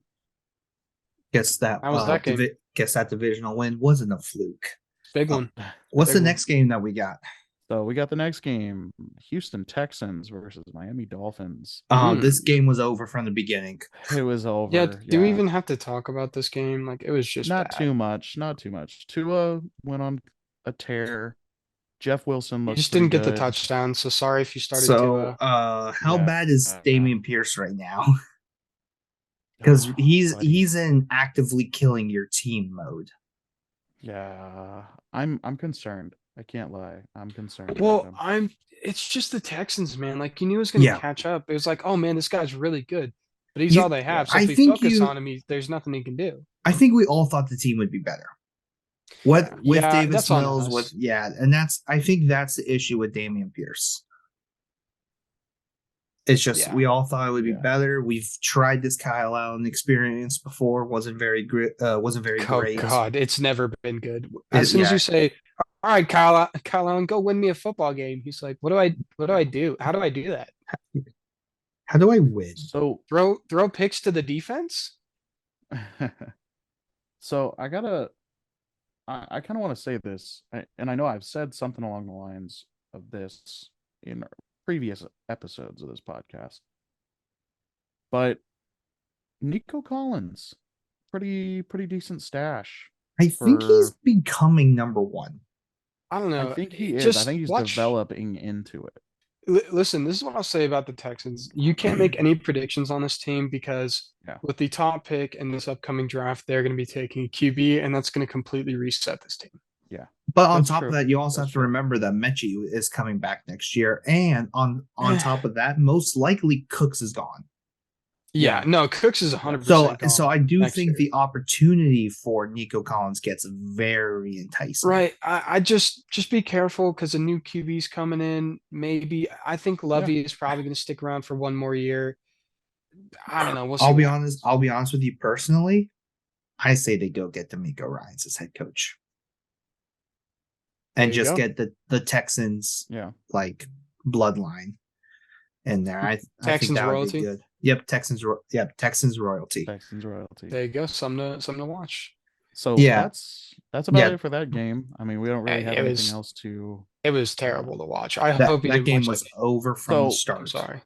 S3: Guess that divisional win wasn't a fluke.
S2: Big one.
S3: What's the next game that we got?
S1: So we got the next game, Houston Texans versus Miami Dolphins.
S3: This game was over from the beginning.
S1: It was over.
S2: Yeah, do we even have to talk about this game? Like, it was just
S1: not too much. Tua went on a tear. Jeff Wilson
S2: looked just didn't get the touchdown, so sorry if you started
S3: Tua. How bad is Dameon Pierce right now? Because he's in actively killing your team mode.
S1: Yeah, I'm concerned. I can't lie. I'm concerned.
S2: Well, it's just the Texans, man. Like, you knew he was going to catch up. It was like, oh man, this guy's really good, but he's all they have. So if we focus on him, there's nothing he can do.
S3: I think we all thought the team would be better. With Davis Mills, and I think that's the issue with Dameon Pierce. It's just we all thought it would be better. We've tried this Kyle Allen experience before. Wasn't very great.
S2: Oh God, it's never been good. As soon as you say, "All right, Kyle Allen, go win me a football game," he's like, "What do I do? How do I do that?
S3: How do I win?"
S1: So
S2: throw picks to the defense.
S1: So I kind of want to say this, and I know I've said something along the lines of this in previous episodes of this podcast. But Nico Collins, pretty decent stash
S3: I think he's
S1: for.
S3: becoming number one.
S2: I don't
S1: I
S2: know.
S1: think he is. I
S2: Just
S1: think he's
S2: watch.
S1: developing into it.
S2: Listen, this is what I'll say about the Texans. You can't make any predictions on this team because
S1: Yeah,
S2: with the top pick in this upcoming draft, they're going to be taking a QB, and that's going to completely reset this team.
S1: yeah,
S3: But on
S1: that's
S3: top of
S1: true.
S3: that, you also
S1: That's
S3: have to
S1: true.
S3: remember that Mechie is coming back next year, and on top of that, most likely Cooks is gone.
S2: Yeah,
S1: Yeah,
S2: no, Cooks is
S1: yeah.
S2: 100%
S3: So
S2: gone
S3: I do
S2: next
S3: think
S2: year.
S3: the opportunity for Nico Collins gets very enticing.
S2: Right. I just be careful because the new QB's coming in. Maybe I think
S1: Yeah.
S2: Levy is probably going to stick around for one more year. I don't know. We'll see what happens.
S3: I'll be honest with you personally. I say they go get D'Amico Ryans as head coach
S2: There
S3: and
S2: you
S3: just
S2: go.
S3: get the Texans
S1: Yeah.
S3: like bloodline in there. I think
S2: Texans
S3: that would be
S2: royalty.
S3: good. Yep, Texans royalty.
S1: Texans royalty.
S2: There you go. Something to watch.
S1: So
S3: Yeah,
S1: that's about
S3: yeah.
S1: it for that game. I mean, we don't really have
S2: It
S1: anything
S2: was
S1: else to.
S2: it was
S1: Uh,
S2: terrible to watch. I
S3: That
S2: hope you
S3: that
S2: didn't
S3: game
S2: watch that
S3: was
S2: game.
S3: over from the
S1: so
S2: I'm
S3: start.
S2: sorry.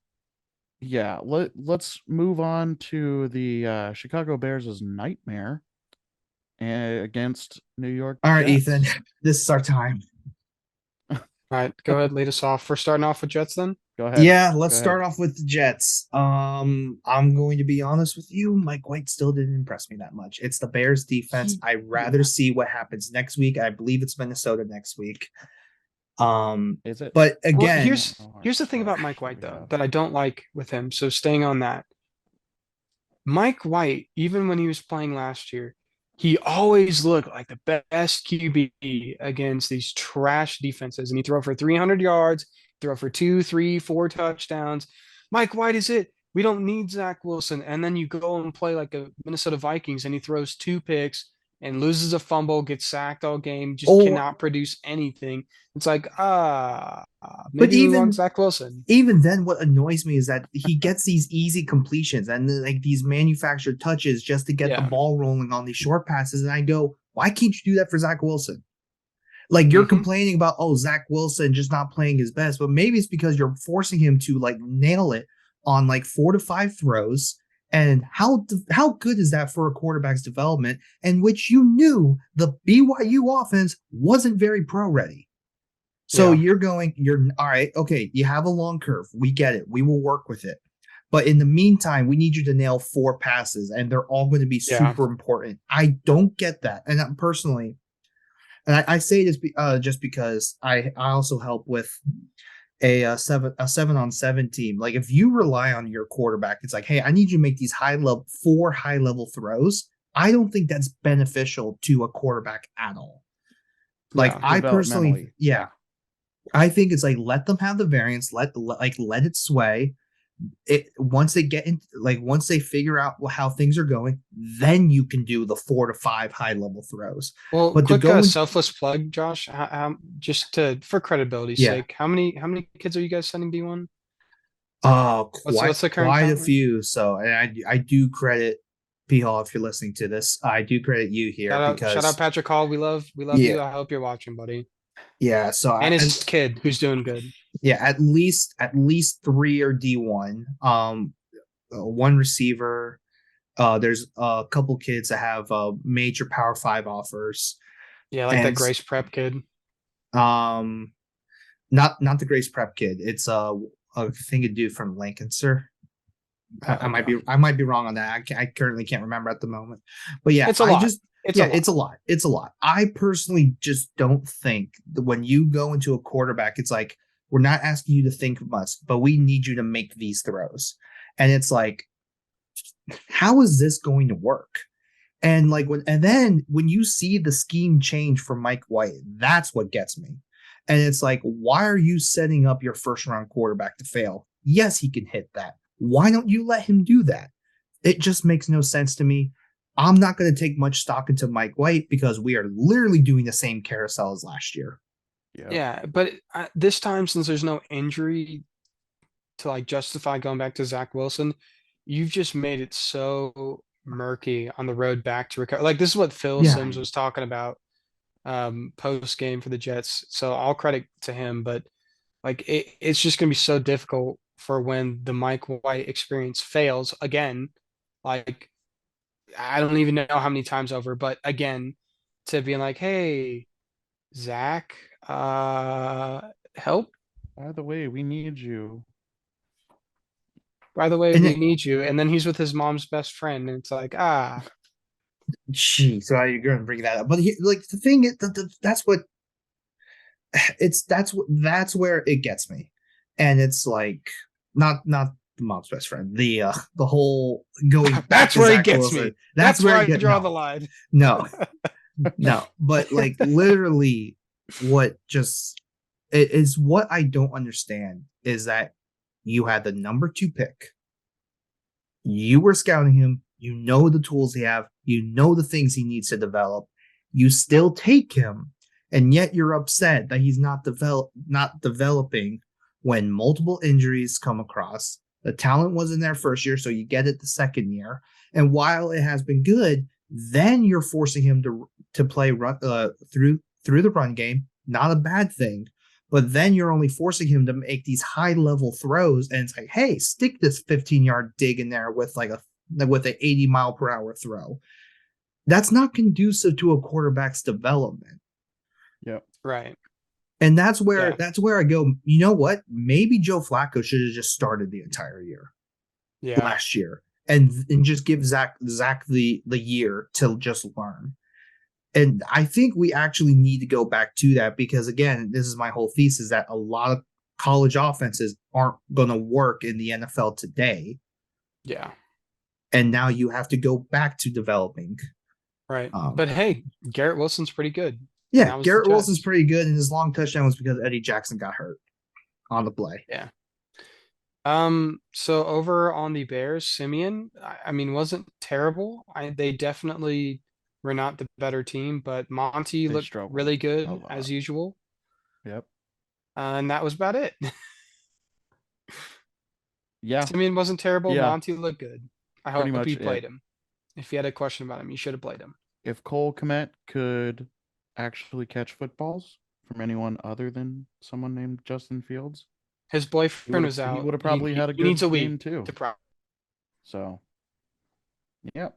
S1: yeah, let's move on to the Chicago Bears' nightmare against New York
S3: All right, Ethan,
S1: Jets.
S3: this is our time.
S2: All right, go ahead, lead us off. We're starting off with Jets then.
S1: Go ahead.
S3: Yeah, let's
S1: Go
S3: start
S1: ahead.
S3: off with the Jets. I'm going to be honest with you. Mike White still didn't impress me that much. It's the Bears defense. I'd rather
S2: Yeah.
S3: see what happens next week. I believe it's Minnesota next week.
S1: Is it?
S3: But
S2: Well,
S1: I
S3: again,
S1: don't know.
S2: here's the thing about Mike
S1: What
S2: White
S1: we
S2: though
S1: have.
S2: that I don't like with him. So staying on that, Mike White, even when he was playing last year, he always looked like the best QB against these trash defenses. And he throw for 300 yards, throw for 2, 3, 4 touchdowns. Mike White is it. We don't need Zach Wilson. And then you go and play like a Minnesota Vikings and he throws 2 picks and loses a fumble, gets sacked all game, just
S3: oh,
S2: cannot produce anything. It's like,
S3: but
S2: maybe we want Zach Wilson.
S3: even then, what annoys me is that he gets these easy completions and like these manufactured touches just to get the
S2: Yeah.
S3: ball rolling on these short passes. And I go, why can't you do that for Zach Wilson? Like you're
S2: Mm-hmm.
S3: complaining about, oh, Zach Wilson just not playing his best, but maybe it's because you're forcing him to like nail it on like 4 to 5 throws. And how good is that for a quarterback's development? And which you knew the BYU offense wasn't very pro ready. So
S2: Yeah.
S3: you're all right. Okay, you have a long curve. We get it. We will work with it. But in the meantime, we need you to nail 4 passes, and they're all going to be
S2: Yeah.
S3: super important. I don't get that, and personally, and I say this just because I also help with a 7-on-7 team. Like if you rely on your quarterback, it's like, hey, I need you to make these 4 high level throws. I don't think that's beneficial to a quarterback at all. Like
S2: Yeah.
S3: I personally,
S1: Developmentally.
S3: yeah, I think it's like let them have the variance, let it sway. It once they get in, like once they figure out how things are going, then you can do the 4 to 5 high level throws.
S2: Well,
S3: But to
S2: quick
S3: go in,
S2: selfless plug, Josh. Just to for credibility's
S3: yeah,
S2: sake, how many kids are you guys sending D1? What's the current
S3: quite a
S2: count?
S3: few. So, and I do credit P Hall if you're listening to this. I do credit you here
S2: Shout out
S3: because
S2: Patrick Hall. We love
S3: yeah,
S2: you. I hope you're watching, buddy.
S3: yeah. So
S2: And his kid who's doing good.
S3: yeah, at least 3 are D1. One receiver. There's a couple kids that have major Power 5 offers,
S2: Yeah, like that
S3: and
S2: Grace Prep kid.
S3: um, not the Grace Prep kid. It's a thing to do from Lancaster.
S2: Okay.
S3: I might be wrong on that. I currently can't remember at the moment. But yeah,
S2: It's a lot. It's a lot.
S3: it's a lot. It's a lot. I personally just don't think that when you go into a quarterback, it's like we're not asking you to think much, but we need you to make these throws. And it's like, how is this going to work? And like then when you see the scheme change for Mike White, that's what gets me. And it's like, why are you setting up your first round quarterback to fail? Yes, he can hit that. Why don't you let him do that? It just makes no sense to me. I'm not going to take much stock into Mike White because we are literally doing the same carousel as last year.
S2: Yeah, but this time since there's no injury to like justify going back to Zach Wilson, you've just made it so murky on the road back to recover. Like this is what Phil
S3: Yeah.
S2: Sims was talking about post game for the Jets. So all credit to him, but like it's just gonna be so difficult for when the Mike White experience fails again. Like, I don't even know how many times over, but again, to being like, hey, Zach, help.
S1: By the way, we need you.
S2: By the way,
S3: And
S2: we
S3: it,
S2: need you. And then he's with his mom's best friend, and it's like,
S3: gee, so you're going to bring that up. But like the thing is, that's what that's where it gets me, and it's like not the mom's best friend, the whole going back
S2: that's
S3: to
S2: where he
S3: Zach
S2: gets
S3: Wilson.
S2: me.
S3: That's
S2: That's
S3: where
S2: where
S3: it
S2: I
S3: get
S2: draw the line.
S3: no, no. But like literally, what just it is what I don't understand is that you had the number 2 pick. You were scouting him. You know the tools he have. You know the things he needs to develop. You still take him, and yet you're upset that he's not developing when multiple injuries come across. The talent wasn't there first year, so you get it the second year. And while it has been good, then you're forcing him to play through the run game. Not a bad thing. But then you're only forcing him to make these high level throws, and it's like, hey, stick this 15-yard dig in there with an 80-mile-per-hour throw. That's not conducive to a quarterback's development.
S1: Yep.
S2: Right.
S3: And that's where I go, you know what? Maybe Joe Flacco should have just started the entire year last year and just give Zach the year to just learn. And I think we actually need to go back to that because, again, this is my whole thesis that a lot of college offenses aren't going to work in the NFL today.
S2: Yeah.
S3: And now you have to go back to developing.
S2: Right. But hey, Garrett Wilson's pretty good.
S3: Yeah, Garrett Wilson's pretty good, and his long touchdown was because Eddie Jackson got hurt on the play.
S2: Yeah. So over on the Bears, Simeon, I mean, wasn't terrible. They definitely were not the better team, but Monty looked really good as usual.
S1: Yep.
S2: And that was about it.
S1: Yeah.
S2: Simeon wasn't terrible.
S1: Yeah.
S2: Monty looked good. I hope you played him. If you had a question about him, you should have played him.
S1: If Cole Kmet could actually catch footballs from anyone other than someone named Justin Fields,
S2: his boyfriend was out.
S1: He would have probably had a good
S2: needs a
S1: game
S2: week
S1: too.
S2: to
S1: So, yep.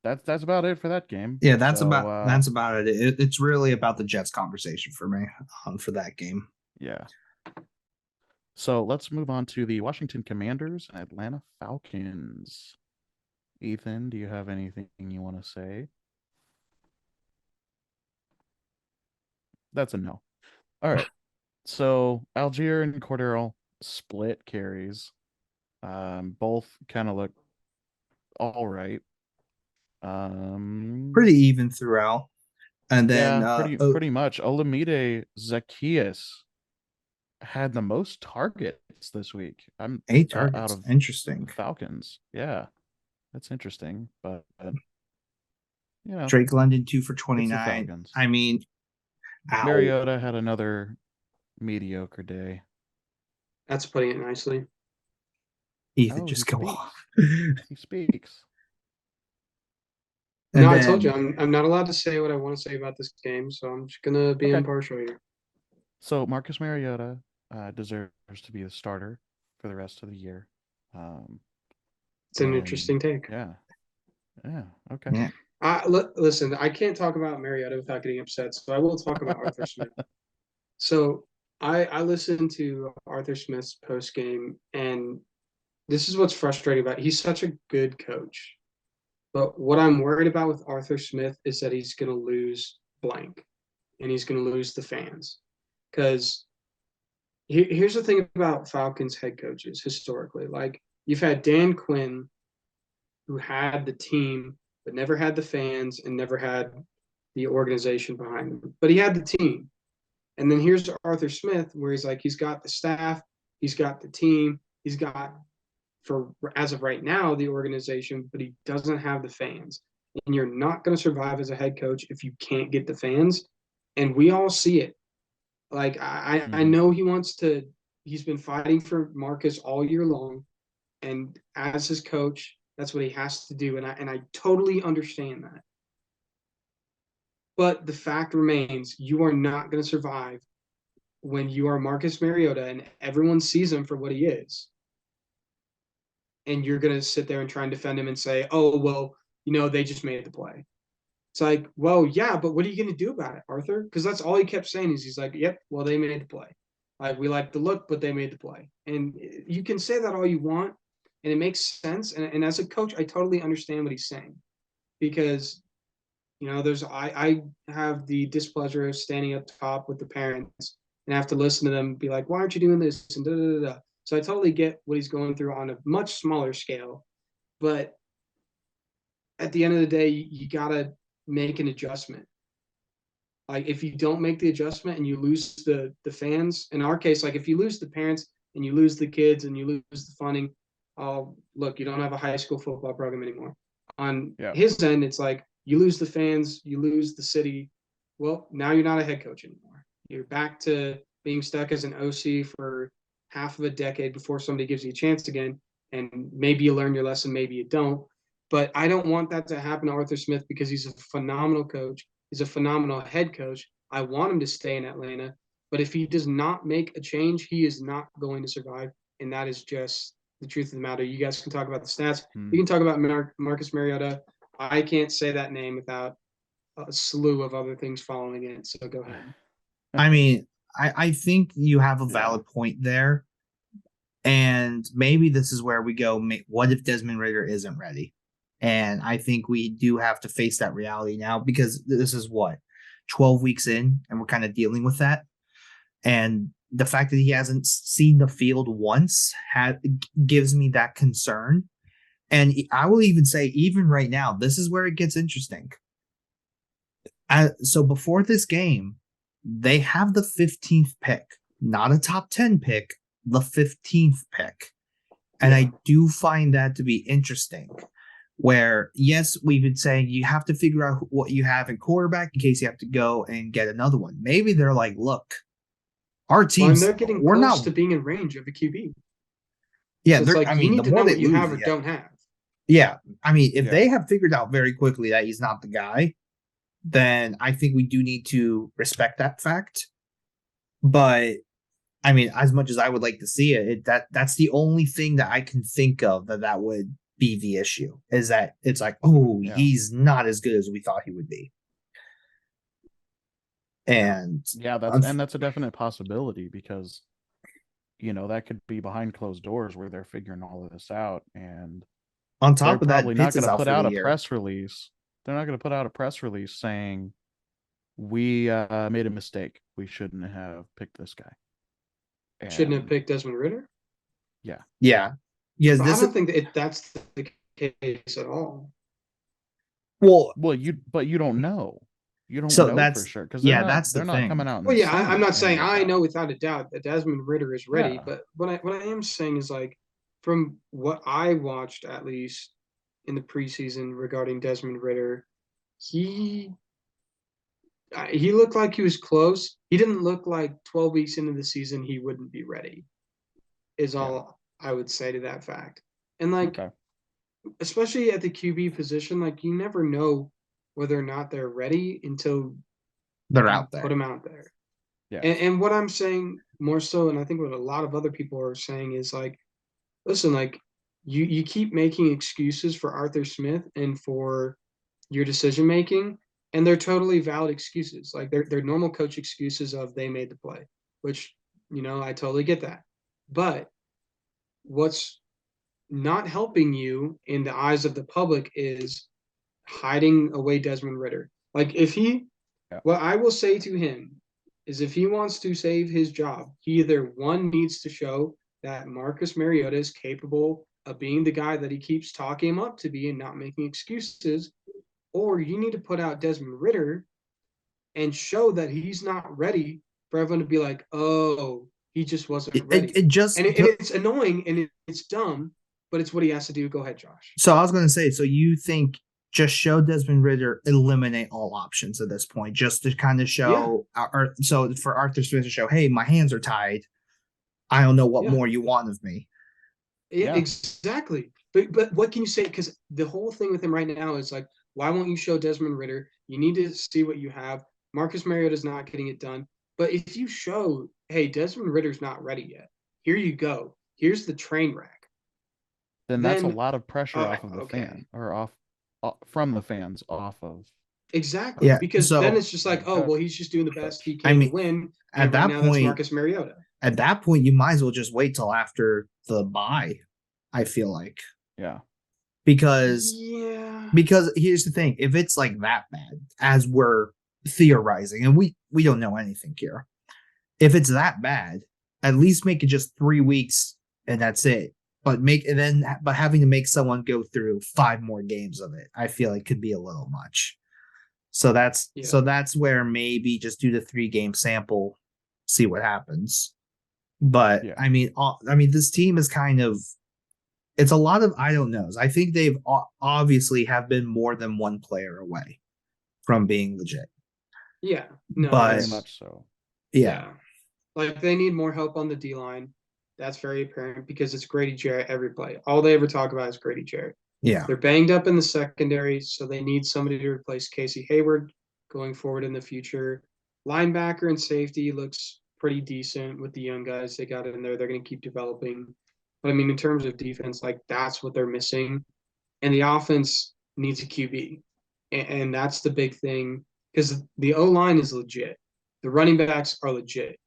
S1: That's about it for that game.
S3: Yeah, that's about it. It's really about the Jets conversation for me for that game.
S1: Yeah. So let's move on to the Washington Commanders and Atlanta Falcons. Ethan, do you have anything you want to say? That's a no. All right. So Algier and Cordero split carries. Both kind of look all right.
S3: Pretty even throughout. And then
S1: pretty much. Olamide Zacchaeus had the most targets this week.
S3: 8 targets. Out of interesting.
S1: Falcons. Yeah. That's interesting. But you know,
S3: Drake London 2 for 29. I mean,
S1: Mariota had another mediocre day.
S2: That's putting it nicely.
S3: Ethan, just go off.
S1: He speaks.
S2: And no, I told you I'm not allowed to say what I want to say about this game, so I'm just gonna be impartial here.
S1: So Marcus Mariota deserves to be the starter for the rest of the year.
S2: It's an interesting take.
S1: Yeah. Okay.
S3: Yeah.
S2: Listen, I can't talk about Mariota without getting upset, so I will talk about Arthur Smith. So I listened to Arthur Smith's post game, and this is what's frustrating about it. He's such a good coach. But what I'm worried about with Arthur Smith is that he's going to lose blank, and he's going to lose the fans. Because here's the thing about Falcons head coaches historically. Like, you've had Dan Quinn, who had the team, but never had the fans and never had the organization behind him. But he had the team. And then here's Arthur Smith, where he's like, he's got the staff, he's got the team, he's got, for as of right now, the organization, but he doesn't have the fans. And you're not going to survive as a head coach if you can't get the fans. And we all see it. Like, I know he's been fighting for Marcus all year long. And as his coach, that's what he has to do. And I totally understand that. But the fact remains, you are not going to survive when you are Marcus Mariota and everyone sees him for what he is, and you're going to sit there and try and defend him and say, oh, well, they just made the play. It's like, well, yeah, but what are you going to do about it, Arthur? Because that's all he kept saying is he's like, yep, well, they made the play. Like, we like the look, but they made the play. And you can say that all you want, and it makes sense. And as a coach, I totally understand what he's saying. Because, I have the displeasure of standing up top with the parents and have to listen to them be like, why aren't you doing this? And da da da. So I totally get what he's going through on a much smaller scale. But at the end of the day, you got to make an adjustment. Like, if you don't make the adjustment and you lose the fans, in our case, like if you lose the parents and you lose the kids and you lose the funding, look, you don't have a high school football program anymore. On his end, it's like you lose the fans, you lose the city. Well, now you're not a head coach anymore. You're back to being stuck as an OC for half of a decade before somebody gives you a chance again. And maybe you learn your lesson, maybe you don't. But I don't want that to happen to Arthur Smith because he's a phenomenal coach. He's a phenomenal head coach. I want him to stay in Atlanta. But if he does not make a change, he is not going to survive. And that is just the truth of the matter. You guys can talk about the stats. You can talk about Marcus Mariota. I can't say that name without a slew of other things following it. So go ahead.
S3: I mean, I think you have a valid point there. And maybe this is where we go, what if Desmond Ridder isn't ready? And I think we do have to face that reality now because this is 12 weeks in, and we're kind of dealing with that. And the fact that he hasn't seen the field once gives me that concern. And I will even say, even right now, this is where it gets interesting. So before this game, they have the 15th pick, not a top 10 pick, the 15th pick. And I do find that to be interesting. Where, yes, we've been saying you have to figure out what you have in quarterback in case you have to go and get another one. Maybe they're like, look, our teams,
S2: they're getting close to being in range of a QB.
S3: Yeah,
S2: so it's like, you need to know what you have or don't have.
S3: Yeah, I mean, if they have figured out very quickly that he's not the guy, then I think we do need to respect that fact. But I mean, as much as I would like to see it, that's the only thing that I can think of that would be the issue, is that it's like, he's not as good as we thought he would be. And
S1: that's a definite possibility because that could be behind closed doors where they're figuring all of this out. And
S3: on top of that,
S1: probably not going to put out a press release. They're not going to put out a press release saying we made a mistake. We shouldn't have picked this guy.
S2: Shouldn't have picked Desmond Ridder.
S3: Yeah.
S2: Yes, I don't think that's the case at all.
S3: Well,
S1: you don't know. You don't know for sure because they're not coming out.
S2: Well, I'm not saying I know without a doubt that Desmond Ridder is ready, but what I am saying is, like, from what I watched at least in the preseason regarding Desmond Ridder, he looked like he was close. He didn't look like 12 weeks into the season he wouldn't be ready. Is all I would say to that fact. And especially at the QB position, like, you never know whether or not they're ready until
S3: they're out there.
S2: Put them out there.
S1: Yeah.
S2: And what I'm saying more so, and I think what a lot of other people are saying is, like, listen, like, you keep making excuses for Arthur Smith and for your decision making, and they're totally valid excuses. Like, they're normal coach excuses of they made the play, which, I totally get that. But what's not helping you in the eyes of the public is hiding away Desmond Ridder. Like, what I will say to him is, if he wants to save his job, he either, one, needs to show that Marcus Mariota is capable of being the guy that he keeps talking him up to be and not making excuses, or you need to put out Desmond Ridder and show that he's not ready for everyone to be like, oh, he just wasn't ready. It's annoying and it's dumb, but it's what he has to do. Go ahead, Josh.
S3: So I was going to say, so you think just show Desmond Ridder, eliminate all options at this point, just to kind of show, so for Arthur Smith to show, hey, my hands are tied. I don't know what more you want of me.
S2: Yeah, exactly. But what can you say? Because the whole thing with him right now is like, why won't you show Desmond Ridder? You need to see what you have. Marcus Mariota is not getting it done. But if you show hey, Desmond Ritter's not ready yet. Here you go. Here's the train wreck.
S1: Then that's a
S2: Then,
S1: lot of pressure off of the
S2: okay.
S1: fan or from the fans off of
S2: Exactly.
S3: Yeah.
S2: Because then
S3: So
S2: it's just like, oh, well, he's just doing the best he
S3: I
S2: can to
S3: mean,
S2: win.
S3: at
S2: And right
S3: that
S2: now that's
S3: point,
S2: Marcus Mariota.
S3: you might as well just wait till after the bye. I feel like
S1: yeah.
S3: because
S2: Yeah.
S3: here's the thing: if it's like that bad, as we're theorizing, and we don't know anything here, if it's that bad, at least make it just 3 weeks and that's it. But having to make someone go through 5 more games of it, I feel like could be a little much. So that's where maybe just do the 3 game sample, see what happens. But
S1: Yeah.
S3: I mean, this team is kind of, it's a lot of I don't knows. I think they've obviously have been more than one player away from being legit.
S2: Yeah. No,
S3: But
S1: Very much so.
S3: yeah.
S2: Like they need more help on the D line. That's very apparent because it's Grady Jarrett every play. All they ever talk about is Grady Jarrett.
S3: Yeah.
S2: They're banged up in the secondary, so they need somebody to replace Casey Hayward going forward in the future. Linebacker and safety looks pretty decent with the young guys they got in there. They're going to keep developing. But I mean, in terms of defense, like that's what they're missing. And the offense needs a QB. And that's the big thing because the O line is legit. The running backs are legit.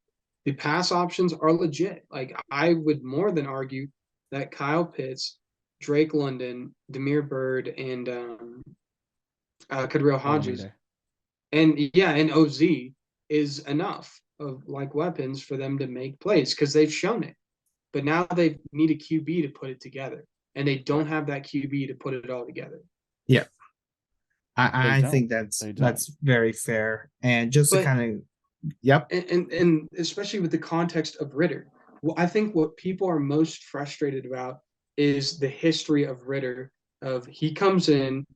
S2: The pass options are legit. Like I would more than argue that Kyle Pitts, Drake London, Demir Bird, and Kadril Hodges, and OZ is enough of like weapons for them to make plays because they've shown it. But now they need a QB to put it together, and they don't have that QB to put it all together.
S3: Yeah, I think that's very fair. And just to kind of, yep,
S2: and especially with the context of Ritter, well, I think what people are most frustrated about is the history of Ritter. Of he comes in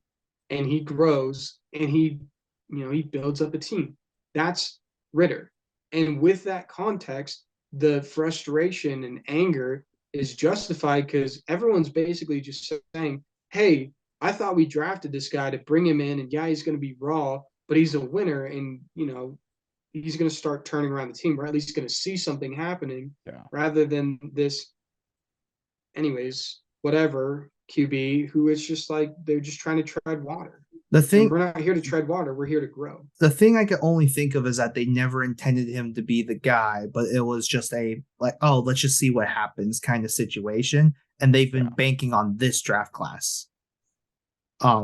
S2: and he grows and he builds up a team. That's Ritter, and with that context, the frustration and anger is justified because everyone's basically just saying, "Hey, I thought we drafted this guy to bring him in, and yeah, he's going to be raw, but he's a winner, and he's going to start turning around the team. We're at least going to see something happening rather than this, anyways, whatever QB who is just like they're just trying to tread water. And we're not here to tread water. We're here to grow.
S3: The thing I can only think of is that they never intended him to be the guy, but it was just a like, oh, let's just see what happens kind of situation. And they've been banking on this draft class,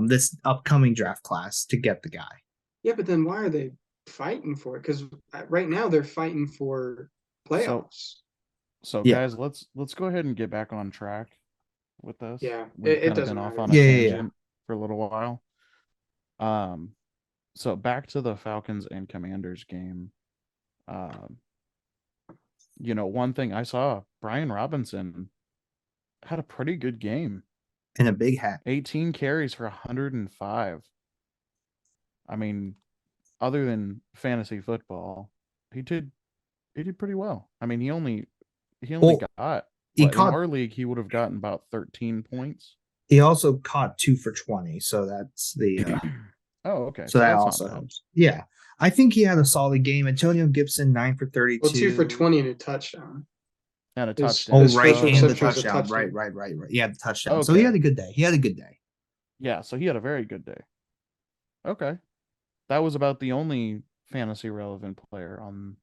S3: this upcoming draft class to get the guy.
S2: Yeah, but then why are they fighting for it? Because right now they're fighting for playoffs.
S1: So guys, let's go ahead and get back on track with this.
S2: Yeah,
S1: it doesn't matter. Off on a tangent for a little while. So back to the Falcons and Commanders game. One thing I saw, Brian Robinson had a pretty good game.
S3: In a big hat.
S1: 18 carries for 105. I mean, other than fantasy football, he did pretty well. I mean, he only got in our league he would have gotten about 13 points.
S3: He also caught 2 for 20, so that's the
S1: oh, okay.
S3: So that also helps. Yeah. I think he had a solid game. Antonio Gibson 9 for 32.
S2: Well, 2 for 20 and a touchdown.
S1: And a touchdown.
S3: Oh, right, and the touchdown. Right. Yeah, the touchdown. Okay. So he had a good day.
S1: Yeah, so he had a very good day. Okay. That was about the only fantasy relevant player on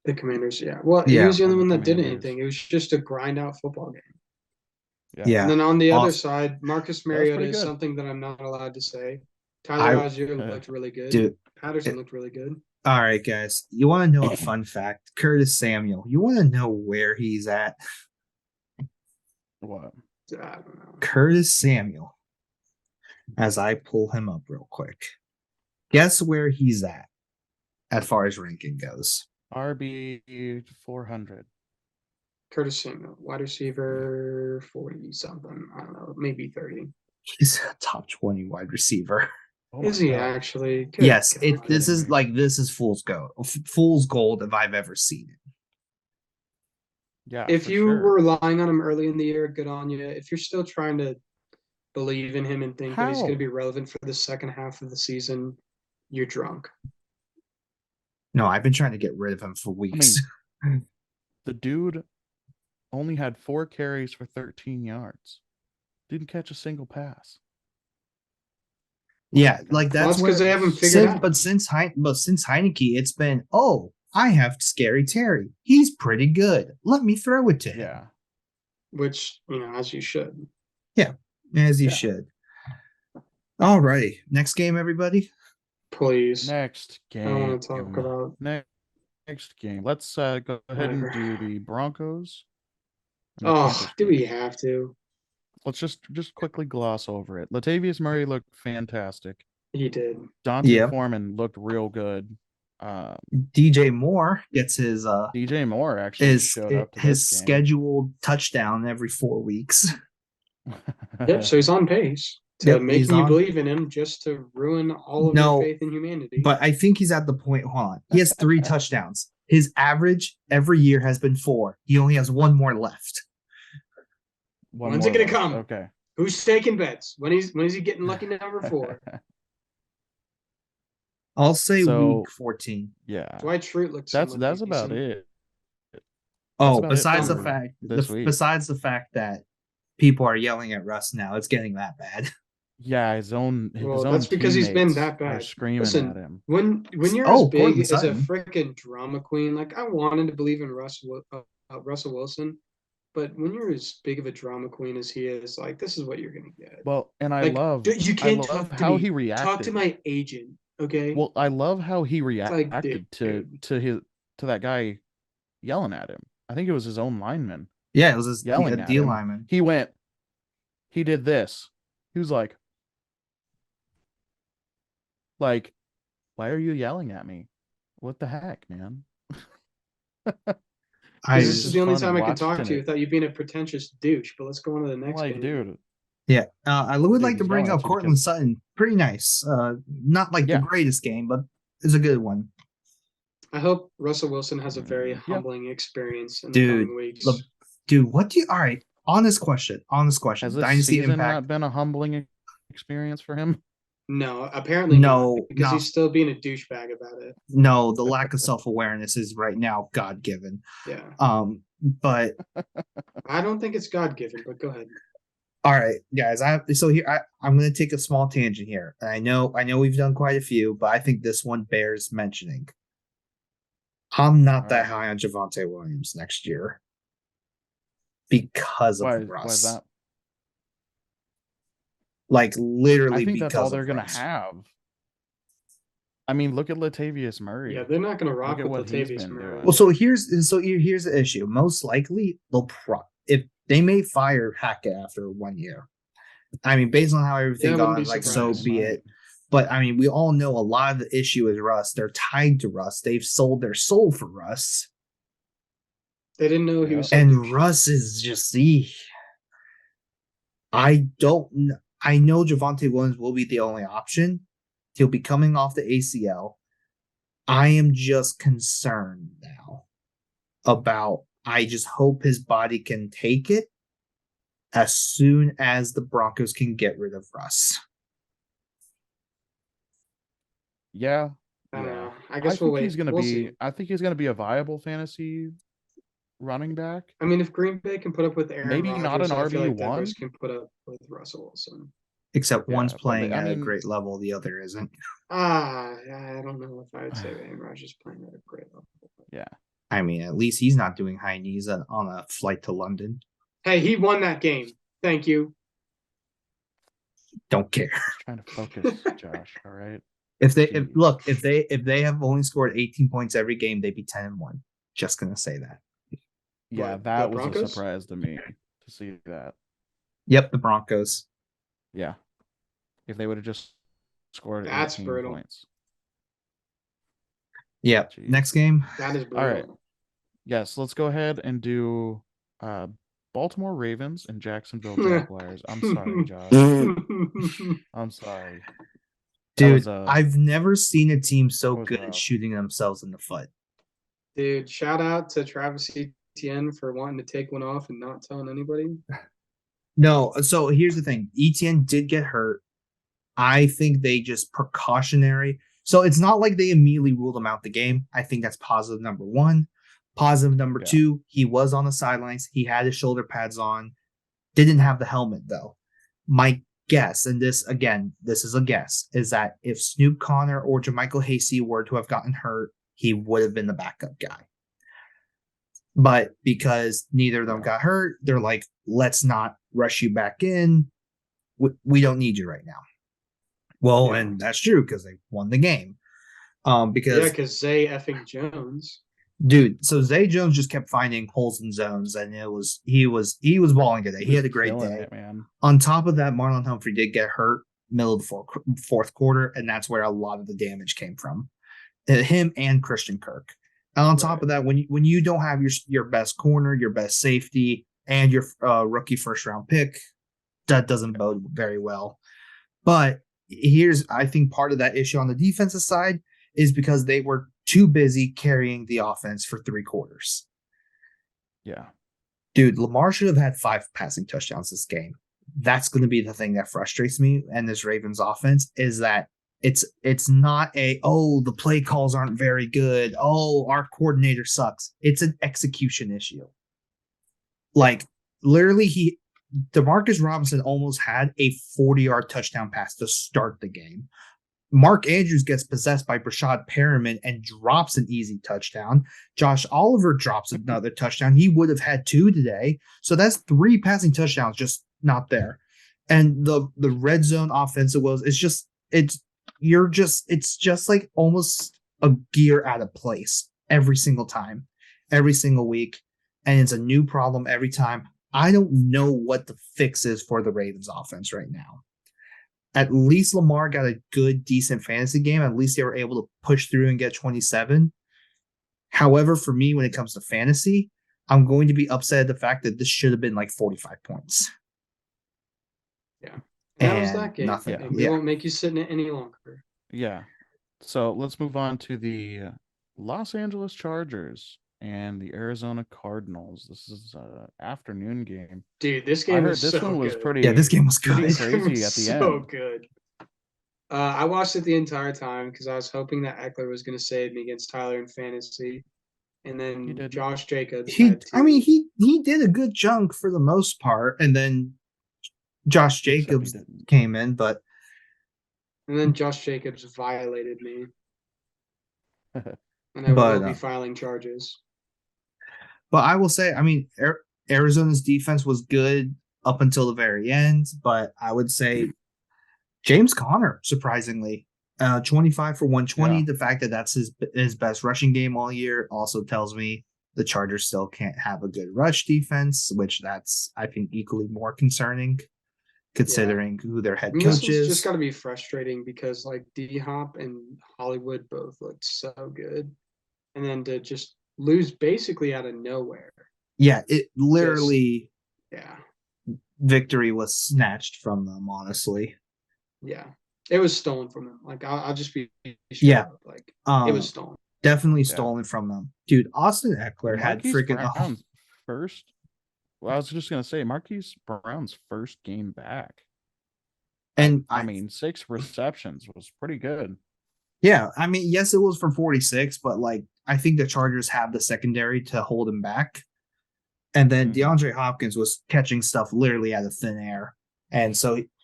S2: the Commanders, yeah. Well, he was the only one that did anything. It was just a grind out football game.
S3: Yeah.
S2: And then on the other side, Marcus Mariota is something that I'm not allowed to say. Tyler Rozier looked really good.
S3: Dude,
S2: Patterson looked really good.
S3: All right, guys. You want to know a fun fact? Curtis Samuel. You want to know where he's at?
S1: What?
S2: I don't know.
S3: Curtis Samuel. As I pull him up real quick. Guess where he's at as far as ranking goes.
S1: RB 400.
S2: Curtis Samuel, wide receiver 40 something. I don't know, maybe 30.
S3: He's a top 20 wide receiver.
S2: Oh is he God. Actually?
S3: Good yes, this is fool's gold. Fool's gold if I've ever seen it.
S2: Yeah. If you were relying on him early in the year, good on you. If you're still trying to believe in him and think that he's going to be relevant for the second half of the season, you're drunk.
S3: No, I've been trying to get rid of him for weeks.
S1: The dude only had 4 carries for 13 yards. Didn't catch a single pass.
S3: Yeah, like
S2: Well,
S3: that's
S2: that's because
S3: where
S2: they haven't figured out.
S3: since Heineke, it's been, oh, I have Scary Terry. He's pretty good. Let me throw it to him.
S1: Yeah.
S2: Which, as you should.
S3: Yeah, as you should. All righty. Next game, everybody.
S2: Please.
S1: Next game.
S2: I want to talk about
S1: next game. Let's go ahead and do the Broncos.
S2: Do we have to?
S1: Let's just quickly gloss over it. Latavius Murray looked fantastic.
S2: He did.
S1: Dante Foreman looked real good.
S3: DJ Moore gets his
S1: DJ Moore actually showed up to
S3: his scheduled touchdown every 4 weeks.
S2: Yep, so he's on pace to making you believe in him, just to ruin all of your faith in humanity.
S3: But I think he's at the point, hold on. He has 3 touchdowns. His average every year has been 4. He only has 1 more left.
S2: When's it gonna come?
S1: Okay.
S2: Who's taking bets? When is he getting lucky number 4?
S3: I'll say week 14.
S1: Yeah.
S2: Dwight Schrute looks.
S1: That's about it.
S3: Besides the fact that people are yelling at Russ now, it's getting that bad.
S1: Yeah, his own
S2: that's because he's been that bad.
S1: Screaming at him.
S2: When you're as big as a freaking drama queen, like I wanted to believe in Russell Wilson, but when you're as big of a drama queen as he is, like this is what you're gonna get.
S1: Well, and I love how he reacted.
S2: Talk to my agent, okay?
S1: Well, I love how he reacted to that guy yelling at him. I think it was his own lineman.
S3: Yeah, it was his
S1: yelling at
S3: D
S1: him.
S3: lineman.
S1: He did this. He was like, why are you yelling at me? What the heck, man?
S2: This is the only time I could talk to you without you being a pretentious douche. But let's go on to the next game.
S1: Dude.
S3: Yeah, I would like to bring up Cortland Sutton. Pretty nice. Not like the greatest game, but it's a good one.
S2: I hope Russell Wilson has a very humbling experience in the coming weeks.
S3: Dude, what do you? All right, honest question.
S1: Has this
S3: Dynasty
S1: season
S3: impact
S1: not been a humbling experience for him?
S2: No, apparently not, because he's still being a douchebag about it.
S3: No, the lack of self-awareness is right now God-given.
S2: Yeah.
S3: But
S2: I don't think it's God-given, but go ahead.
S3: All right, guys. I'm going to take a small tangent here. I know we've done quite a few, but I think this one bears mentioning. I'm not that high on Javonte Williams next year because of Russ. Why is that? Like literally,
S1: I think
S3: because
S1: that's all they're going to have. I mean, look at Latavius Murray.
S2: Yeah, they're not going to rock with Latavius Murray.
S3: Well, so here's the issue. Most likely, if they may fire Hackett after 1 year. I mean, based on how everything gone, so be it. But I mean, we all know a lot of the issue is Russ. They're tied to Russ. They've sold their soul for Russ.
S2: They didn't know he was.
S3: And Russ is just I know Javonte Williams will be the only option. He'll be coming off the ACL. I am just concerned now about. I just hope his body can take it as soon as the Broncos can get rid of Russ.
S2: Yeah. I don't know. I guess we'll wait.
S1: I think he's going to be a viable fantasy running back.
S2: I mean, if Green Bay can put up with Aaron
S1: maybe
S2: Rodgers,
S1: not an RB1.
S2: Denver can put up with Russell Wilson.
S3: Except one's playing at a great level, the other isn't.
S2: I don't know if I would say Aaron Rodgers playing at a great level.
S1: Yeah.
S3: I mean, at least he's not doing high knees on a flight to London.
S2: Hey, he won that game. Thank you.
S3: Don't care.
S1: I'm trying to focus, Josh. All right.
S3: If they have only scored 18 points every game, they'd be 10-1. Just gonna say that.
S1: Yeah, that was a surprise to me to see that.
S3: Yep, the Broncos.
S1: Yeah. If they would have just scored 18
S2: brutal.
S1: points.
S3: Yeah. Next game.
S2: That is brutal.
S1: All right. Yes, let's go ahead and do Baltimore Ravens and Jacksonville Jaguars. I'm sorry, Josh. I'm sorry.
S3: Dude, I've never seen a team so good at shooting themselves in the foot.
S2: Dude, shout out to Travis Etienne for wanting to take one off and not telling anybody.
S3: No, so here's the thing. Etienne did get hurt. I think they just precautionary. So it's not like they immediately ruled him out the game. I think that's positive number one. Positive number two, he was on the sidelines. He had his shoulder pads on. Didn't have the helmet, though. My guess, and this is a guess, is that if Snoop Connor or JaMychal Hasty were to have gotten hurt, he would have been the backup guy. But because neither of them got hurt, they're like, let's not rush you back in. We don't need you right now. Well, and that's true because they won the game.
S2: Because Zay effing Jones.
S3: Dude, so Zay Jones just kept finding holes in zones, and he was balling today. He had a great day.
S1: Man.
S3: On top of that, Marlon Humphrey did get hurt middle of the fourth quarter, and that's where a lot of the damage came from. Him and Christian Kirk. And on top of that, when you don't have your best corner, your best safety, and your rookie first round pick, that doesn't bode very well. But I think part of that issue on the defensive side is because they were too busy carrying the offense for 3 quarters.
S1: Yeah.
S3: Dude, Lamar should have had 5 passing touchdowns this game. That's going to be the thing that frustrates me and this Ravens offense is that it's not the play calls aren't very good. Oh, our coordinator sucks. It's an execution issue. Like, literally, Demarcus Robinson almost had a 40-yard touchdown pass to start the game. Mark Andrews gets possessed by Brashad Perriman and drops an easy touchdown. Josh Oliver drops another touchdown. He would have had 2 today. So that's 3 passing touchdowns just not there. And the red zone offensive was it's just like almost a gear out of place every single time, every single week. And it's a new problem every time. I don't know what the fix is for the Ravens offense right now. At least Lamar got a good, decent fantasy game. At least they were able to push through and get 27. However, for me, when it comes to fantasy, I'm going to be upset at the fact that this should have been like 45 points.
S2: Yeah. That was that game.
S3: Nothing.
S2: We won't make you sit in it any longer.
S1: Yeah. So let's move on to the Los Angeles Chargers and the Arizona Cardinals. This is an afternoon game.
S2: Dude, this game
S1: was
S2: so
S1: was
S2: good.
S1: pretty.
S3: Yeah, this game was good.
S1: Crazy at the end.
S2: So good. I watched it the entire time because I was hoping that Ekeler was going to save me against Tyler in fantasy, and then Josh Jacobs.
S3: He did a good chunk for the most part, and then Josh Jacobs came in,
S2: and then Josh Jacobs violated me, and I will be filing charges.
S3: But I will say, Arizona's defense was good up until the very end, but I would say James Conner, surprisingly, 25 for 120. Yeah. The fact that that's his best rushing game all year also tells me the Chargers still can't have a good rush defense, which that's, I think, equally more concerning considering who their head coach is.
S2: It's just got to be frustrating because like D-Hop and Hollywood both looked so good. And then to just lose basically out of nowhere.
S3: Yeah, it literally victory was snatched from them, honestly.
S2: Yeah. It was stolen from them. Like I'll just be up. Like it was stolen.
S3: Definitely stolen from them. Dude, Austin Ekeler had freaking
S1: first. Well, I was just gonna say Marquise Brown's first game back.
S3: And
S1: 6 receptions was pretty good.
S3: Yeah, yes, it was for 46, but like I think the Chargers have the secondary to hold him back. And then DeAndre Hopkins was catching stuff literally out of thin air. And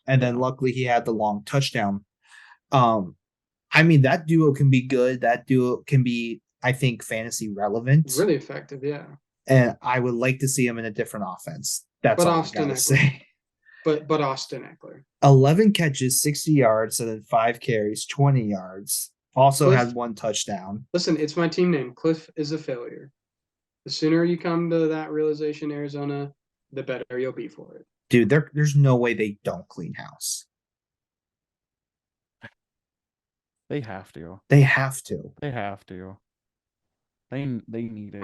S3: then luckily he had the long touchdown. That duo can be good. That duo can be, I think, fantasy relevant.
S2: Really effective, yeah.
S3: And I would like to see him in a different offense. That's all I gotta say.
S2: But Austin Ekeler.
S3: 11 catches, 60 yards, and then 5 carries, 20 yards. Also had 1 touchdown.
S2: Listen, it's my team name. Cliff is a failure. The sooner you come to that realization, Arizona, the better you'll be for it.
S3: Dude, there's no way they don't clean house.
S1: They have to.
S3: They have to.
S1: They have to. They need it.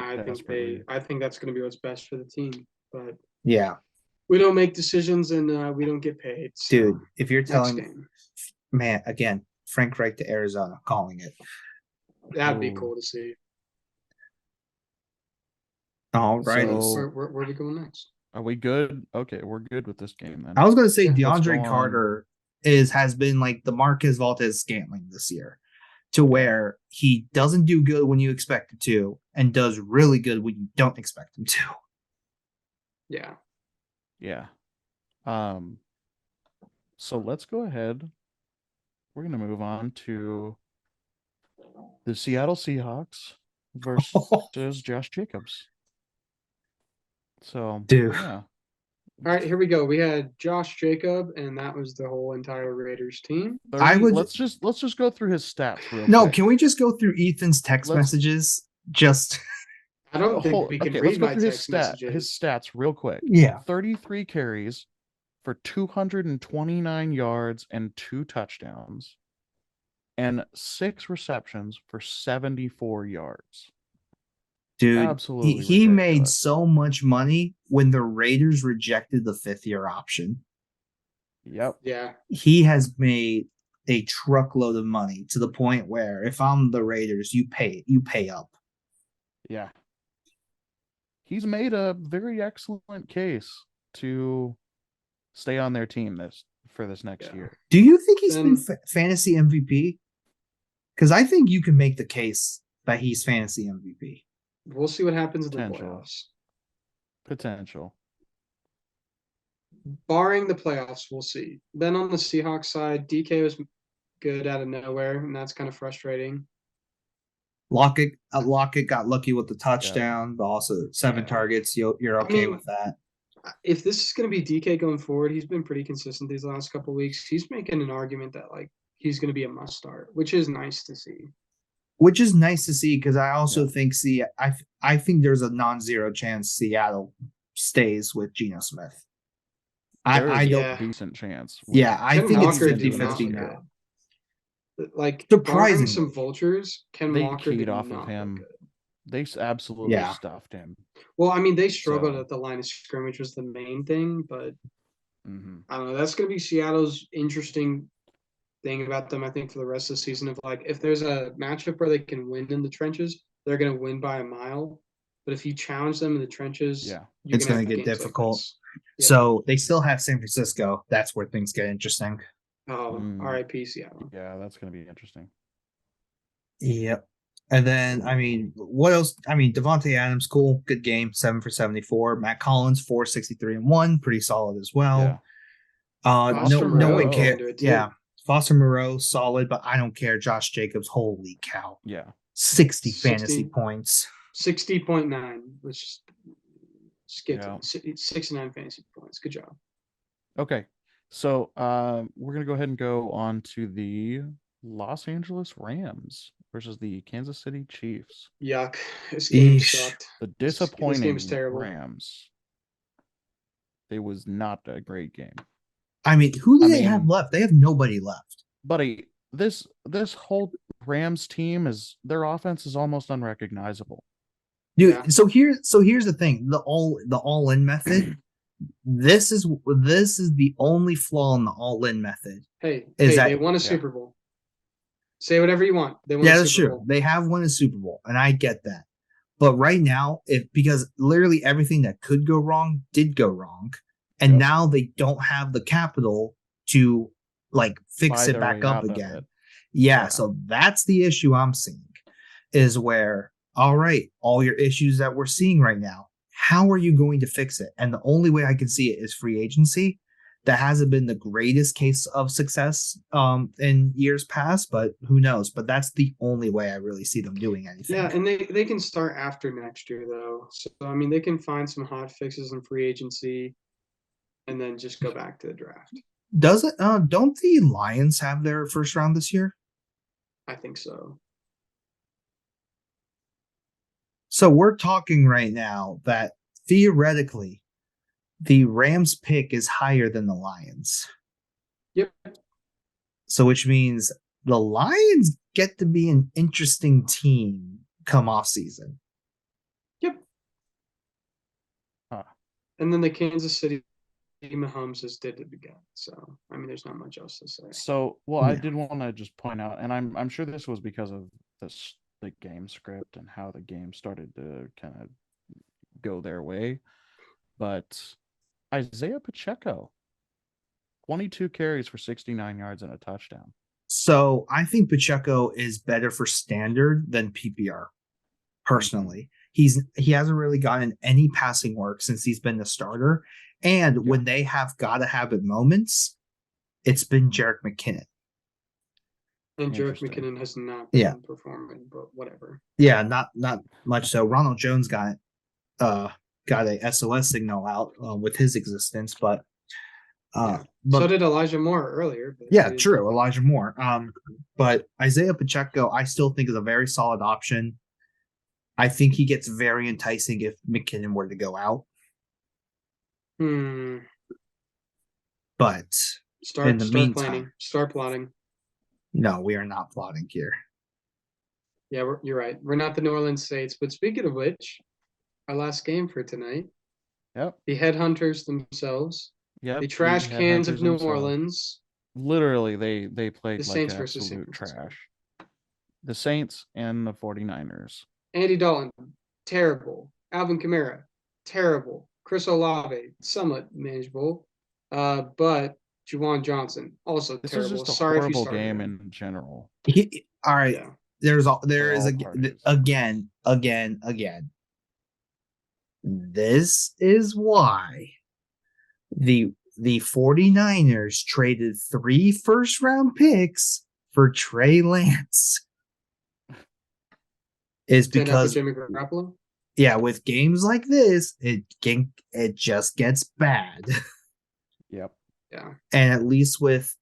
S2: I think that's going to be what's best for the team. But
S3: yeah,
S2: we don't make decisions and we don't get paid. So
S3: dude, if you're telling, man, again, Frank Reich to Arizona, calling it.
S2: That'd be cool to see.
S3: All right.
S2: So, where are we going next?
S1: Are we good? Okay, we're good with this game then.
S3: I was going to say DeAndre Carter has been like the Marquez Valdes Scantling this year. to where he doesn't do good when you expect him to and does really good when you don't expect him to.
S2: Yeah.
S1: Yeah. So let's go ahead. We're going to move on to the Seattle Seahawks versus Josh Jacobs. So,
S3: Dude.
S1: yeah.
S2: All right, here we go. We had Josh Jacob, and that was the whole entire Raiders team.
S1: 30, let's just go through his stats real quick.
S3: No, can we just go through Ethan's text messages?
S2: I don't think we can read my text messages.
S1: His stats real quick.
S3: Yeah.
S1: 33 carries for 229 yards and 2 touchdowns, and 6 receptions for 74 yards.
S3: Dude,
S1: absolutely
S3: he made so much money when the Raiders rejected the 5th-year option.
S1: Yep.
S2: Yeah.
S3: He has made a truckload of money to the point where if I'm the Raiders, you pay up.
S1: Yeah. He's made a very excellent case to stay on their team for this next year.
S3: Do you think he's been fantasy MVP? Because I think you can make the case that he's fantasy MVP.
S2: We'll see what happens in the playoffs.
S1: Potential.
S2: Barring the playoffs, we'll see. Then on the Seahawks side, DK was good out of nowhere, and that's kind of frustrating.
S3: Lockett got lucky with the touchdown, but also 7 targets. You're okay with that.
S2: If this is going to be DK going forward, he's been pretty consistent these last couple of weeks. He's making an argument that he's going to be a must start, which is nice to see. Because
S3: I also think I think there's a non-zero chance Seattle stays with Geno Smith.
S1: I don't a decent chance.
S3: I think it's 50-50 now.
S2: Surprising some vultures. Ken Walker did
S1: off
S2: not
S1: of him.
S2: Look good.
S1: They absolutely stuffed him.
S2: Well, I mean, they struggled at the line of scrimmage was the main thing, but I don't know. That's going to be Seattle's interesting thing about them, I think, for the rest of the season. Of if there's a matchup where they can win in the trenches, they're going to win by a mile. But if you challenge them in the trenches,
S3: it's going to get difficult. So they still have San Francisco. That's where things get interesting.
S2: Oh, RIP Seattle.
S1: Yeah, that's going to be interesting.
S3: Yep. And then, I mean, what else? I mean, Devontae Adams, cool, good game, 7 for 74. Matt Collins, 463 and 1, pretty solid as well.
S2: Yeah.
S3: No one cares. Yeah, Foster Moreau, solid, but I don't care. Josh Jacobs, holy cow.
S1: Yeah.
S3: 60 fantasy points.
S2: 60.9, which skipped 69 fantasy points. Good job.
S1: Okay. So we're going to go ahead and go on to the Los Angeles Rams versus the Kansas City Chiefs.
S2: Yuck. This game sucked.
S1: The disappointing
S2: this game was terrible.
S1: Rams. It was not a great game.
S3: I mean, who do they have left? They have nobody left.
S1: Buddy, this whole Rams team their offense is almost unrecognizable.
S3: Dude, so here's the thing. The all-in method. This is the only flaw in the all-in method.
S2: Hey, they won a Super Bowl. Say whatever you want. They won a Super Bowl.
S3: They have won a Super Bowl, and I get that. But right now, because literally everything that could go wrong did go wrong, and now they don't have the capital to fix it back up again. Yeah, so that's the issue I'm seeing, is where all right, all your issues that we're seeing right now, how are you going to fix it? And the only way I can see it is free agency. That hasn't been the greatest case of success in years past, but who knows? But that's the only way I really see them doing anything.
S2: Yeah, and they can start after next year, though. So, I mean, they can find some hot fixes in free agency and then just go back to the draft.
S3: Don't the Lions have their first round this year?
S2: I think so.
S3: So we're talking right now that theoretically the Rams pick is higher than the Lions.
S2: Yep.
S3: So which means the Lions get to be an interesting team come off season.
S2: Yep. And then the Kansas City Mahomes just did it again. So, I mean, there's not much else to say.
S1: So, I did want to just point out, and I'm sure this was because of the game script and how the game started to kind of go their way, but Isaiah Pacheco, 22 carries for 69 yards and a touchdown.
S3: So I think Pacheco is better for standard than PPR. Personally, he hasn't really gotten any passing work since he's been the starter, and when they have gotta have it moments, it's been Jerick McKinnon.
S2: And Jerick McKinnon has not been performing, but whatever.
S3: Yeah, not much so. Ronald Jones got a SOS signal out with his existence, but
S2: so did Elijah Moore earlier.
S3: True, Elijah Moore. But Isaiah Pacheco, I still think is a very solid option. I think he gets very enticing if McKinnon were to go out. But
S2: start planning. Start plotting.
S3: No, we are not plotting here.
S2: Yeah, you're right. We're not the New Orleans Saints. But speaking of which, our last game for tonight.
S1: Yep.
S2: The Headhunters themselves.
S1: Yep.
S2: The trash cans of New Orleans.
S1: Literally, they played
S2: the
S1: like
S2: Saints versus
S1: absolute trash. The Saints and the 49ers.
S2: Andy Dalton, terrible. Alvin Kamara, terrible. Chris Olave, somewhat manageable. But Juwan Johnson, also
S1: this
S2: terrible.
S1: Is just a
S2: Sorry
S1: horrible
S2: if you
S1: game in general.
S3: All right. Yeah. There is again. This is why the 49ers traded 3 first-round picks for Trey Lance. Is because
S2: Jimmy Garoppolo?
S3: Yeah, with games like this, it just gets bad.
S1: Yep.
S2: Yeah.
S3: And at least with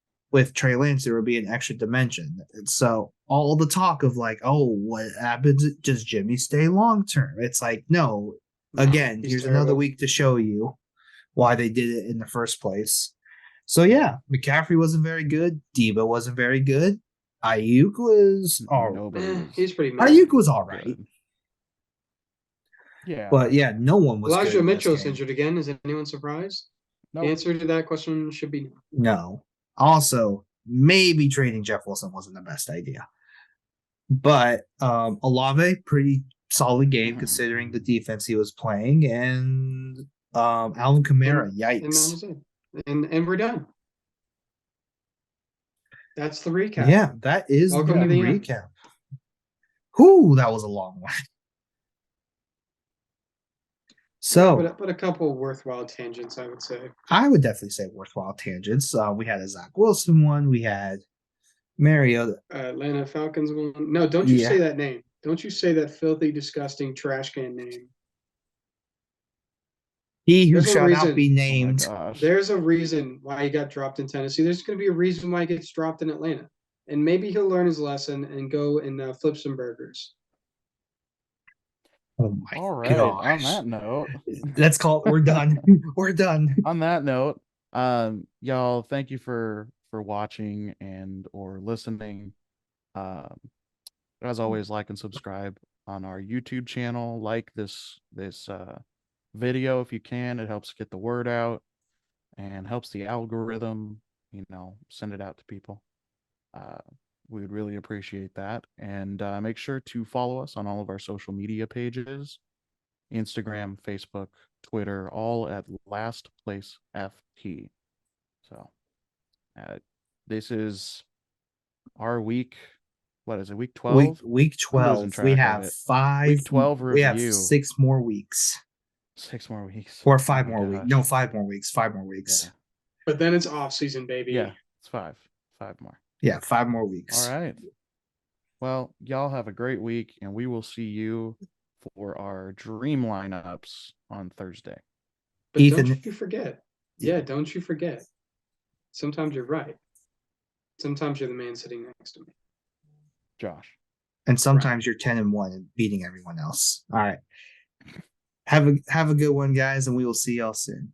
S3: Trey Lance, there would be an extra dimension. And so all the talk of like, oh, what happens? Does Jimmy stay long term? It's like, no. Again, here's terrible. Another week to show you why they did it in the first place. So yeah, McCaffrey wasn't very good. Debo wasn't very good. Ayuk was
S2: he's pretty
S3: nice. Ayuk was all right.
S1: Good. Yeah.
S3: But yeah, no one was
S2: Elijah Mitchell's injured again. Is anyone surprised?
S1: Nope.
S2: The answer to that question should be
S3: no. Also, maybe trading Jeff Wilson wasn't the best idea. But Olave, pretty solid game considering the defense he was playing, and Alvin Kamara, yikes.
S2: And we're done. That's the recap.
S3: Yeah, that is
S2: the
S3: recap. Whoo, that was a long one. So,
S2: but a couple worthwhile tangents, I would say.
S3: I would definitely say worthwhile tangents. We had a Zach Wilson one. We had Mariota.
S2: Atlanta Falcons one. No, don't you say that name. Don't you say that filthy, disgusting trash can name.
S3: He who shall not be named.
S2: There's a reason why he got dropped in Tennessee. There's going to be a reason why he gets dropped in Atlanta. And maybe he'll learn his lesson and go and flip some burgers.
S3: Oh my
S1: All right.
S3: gosh.
S1: On that note,
S3: let's call it. We're done. We're done.
S1: On that note, y'all, thank you for watching and or listening. As always, like and subscribe on our YouTube channel. Like this video if you can. It helps get the word out and helps the algorithm, send it out to people. We would really appreciate that. And make sure to follow us on all of our social media pages, Instagram, Facebook, Twitter, all at Last Place FT. So this is our week. What is it? Week 12?
S3: Week 12. We have 5.
S1: Week 12 review.
S3: We have 6 more weeks.
S1: 6 more weeks.
S3: Or 5 more weeks. No, 5 more weeks. 5 more weeks.
S2: Yeah. But then it's off season, baby.
S1: Yeah, it's 5. 5 more.
S3: Yeah, 5 more weeks.
S1: All right. Well, y'all have a great week, and we will see you for our dream lineups on Thursday.
S2: But Ethan, don't you forget. Yeah, don't you forget. Sometimes you're right. Sometimes you're the man sitting next to me.
S1: Josh.
S3: And sometimes you're 10-1 and beating everyone else. All right. Have a good one, guys, and we will see y'all soon.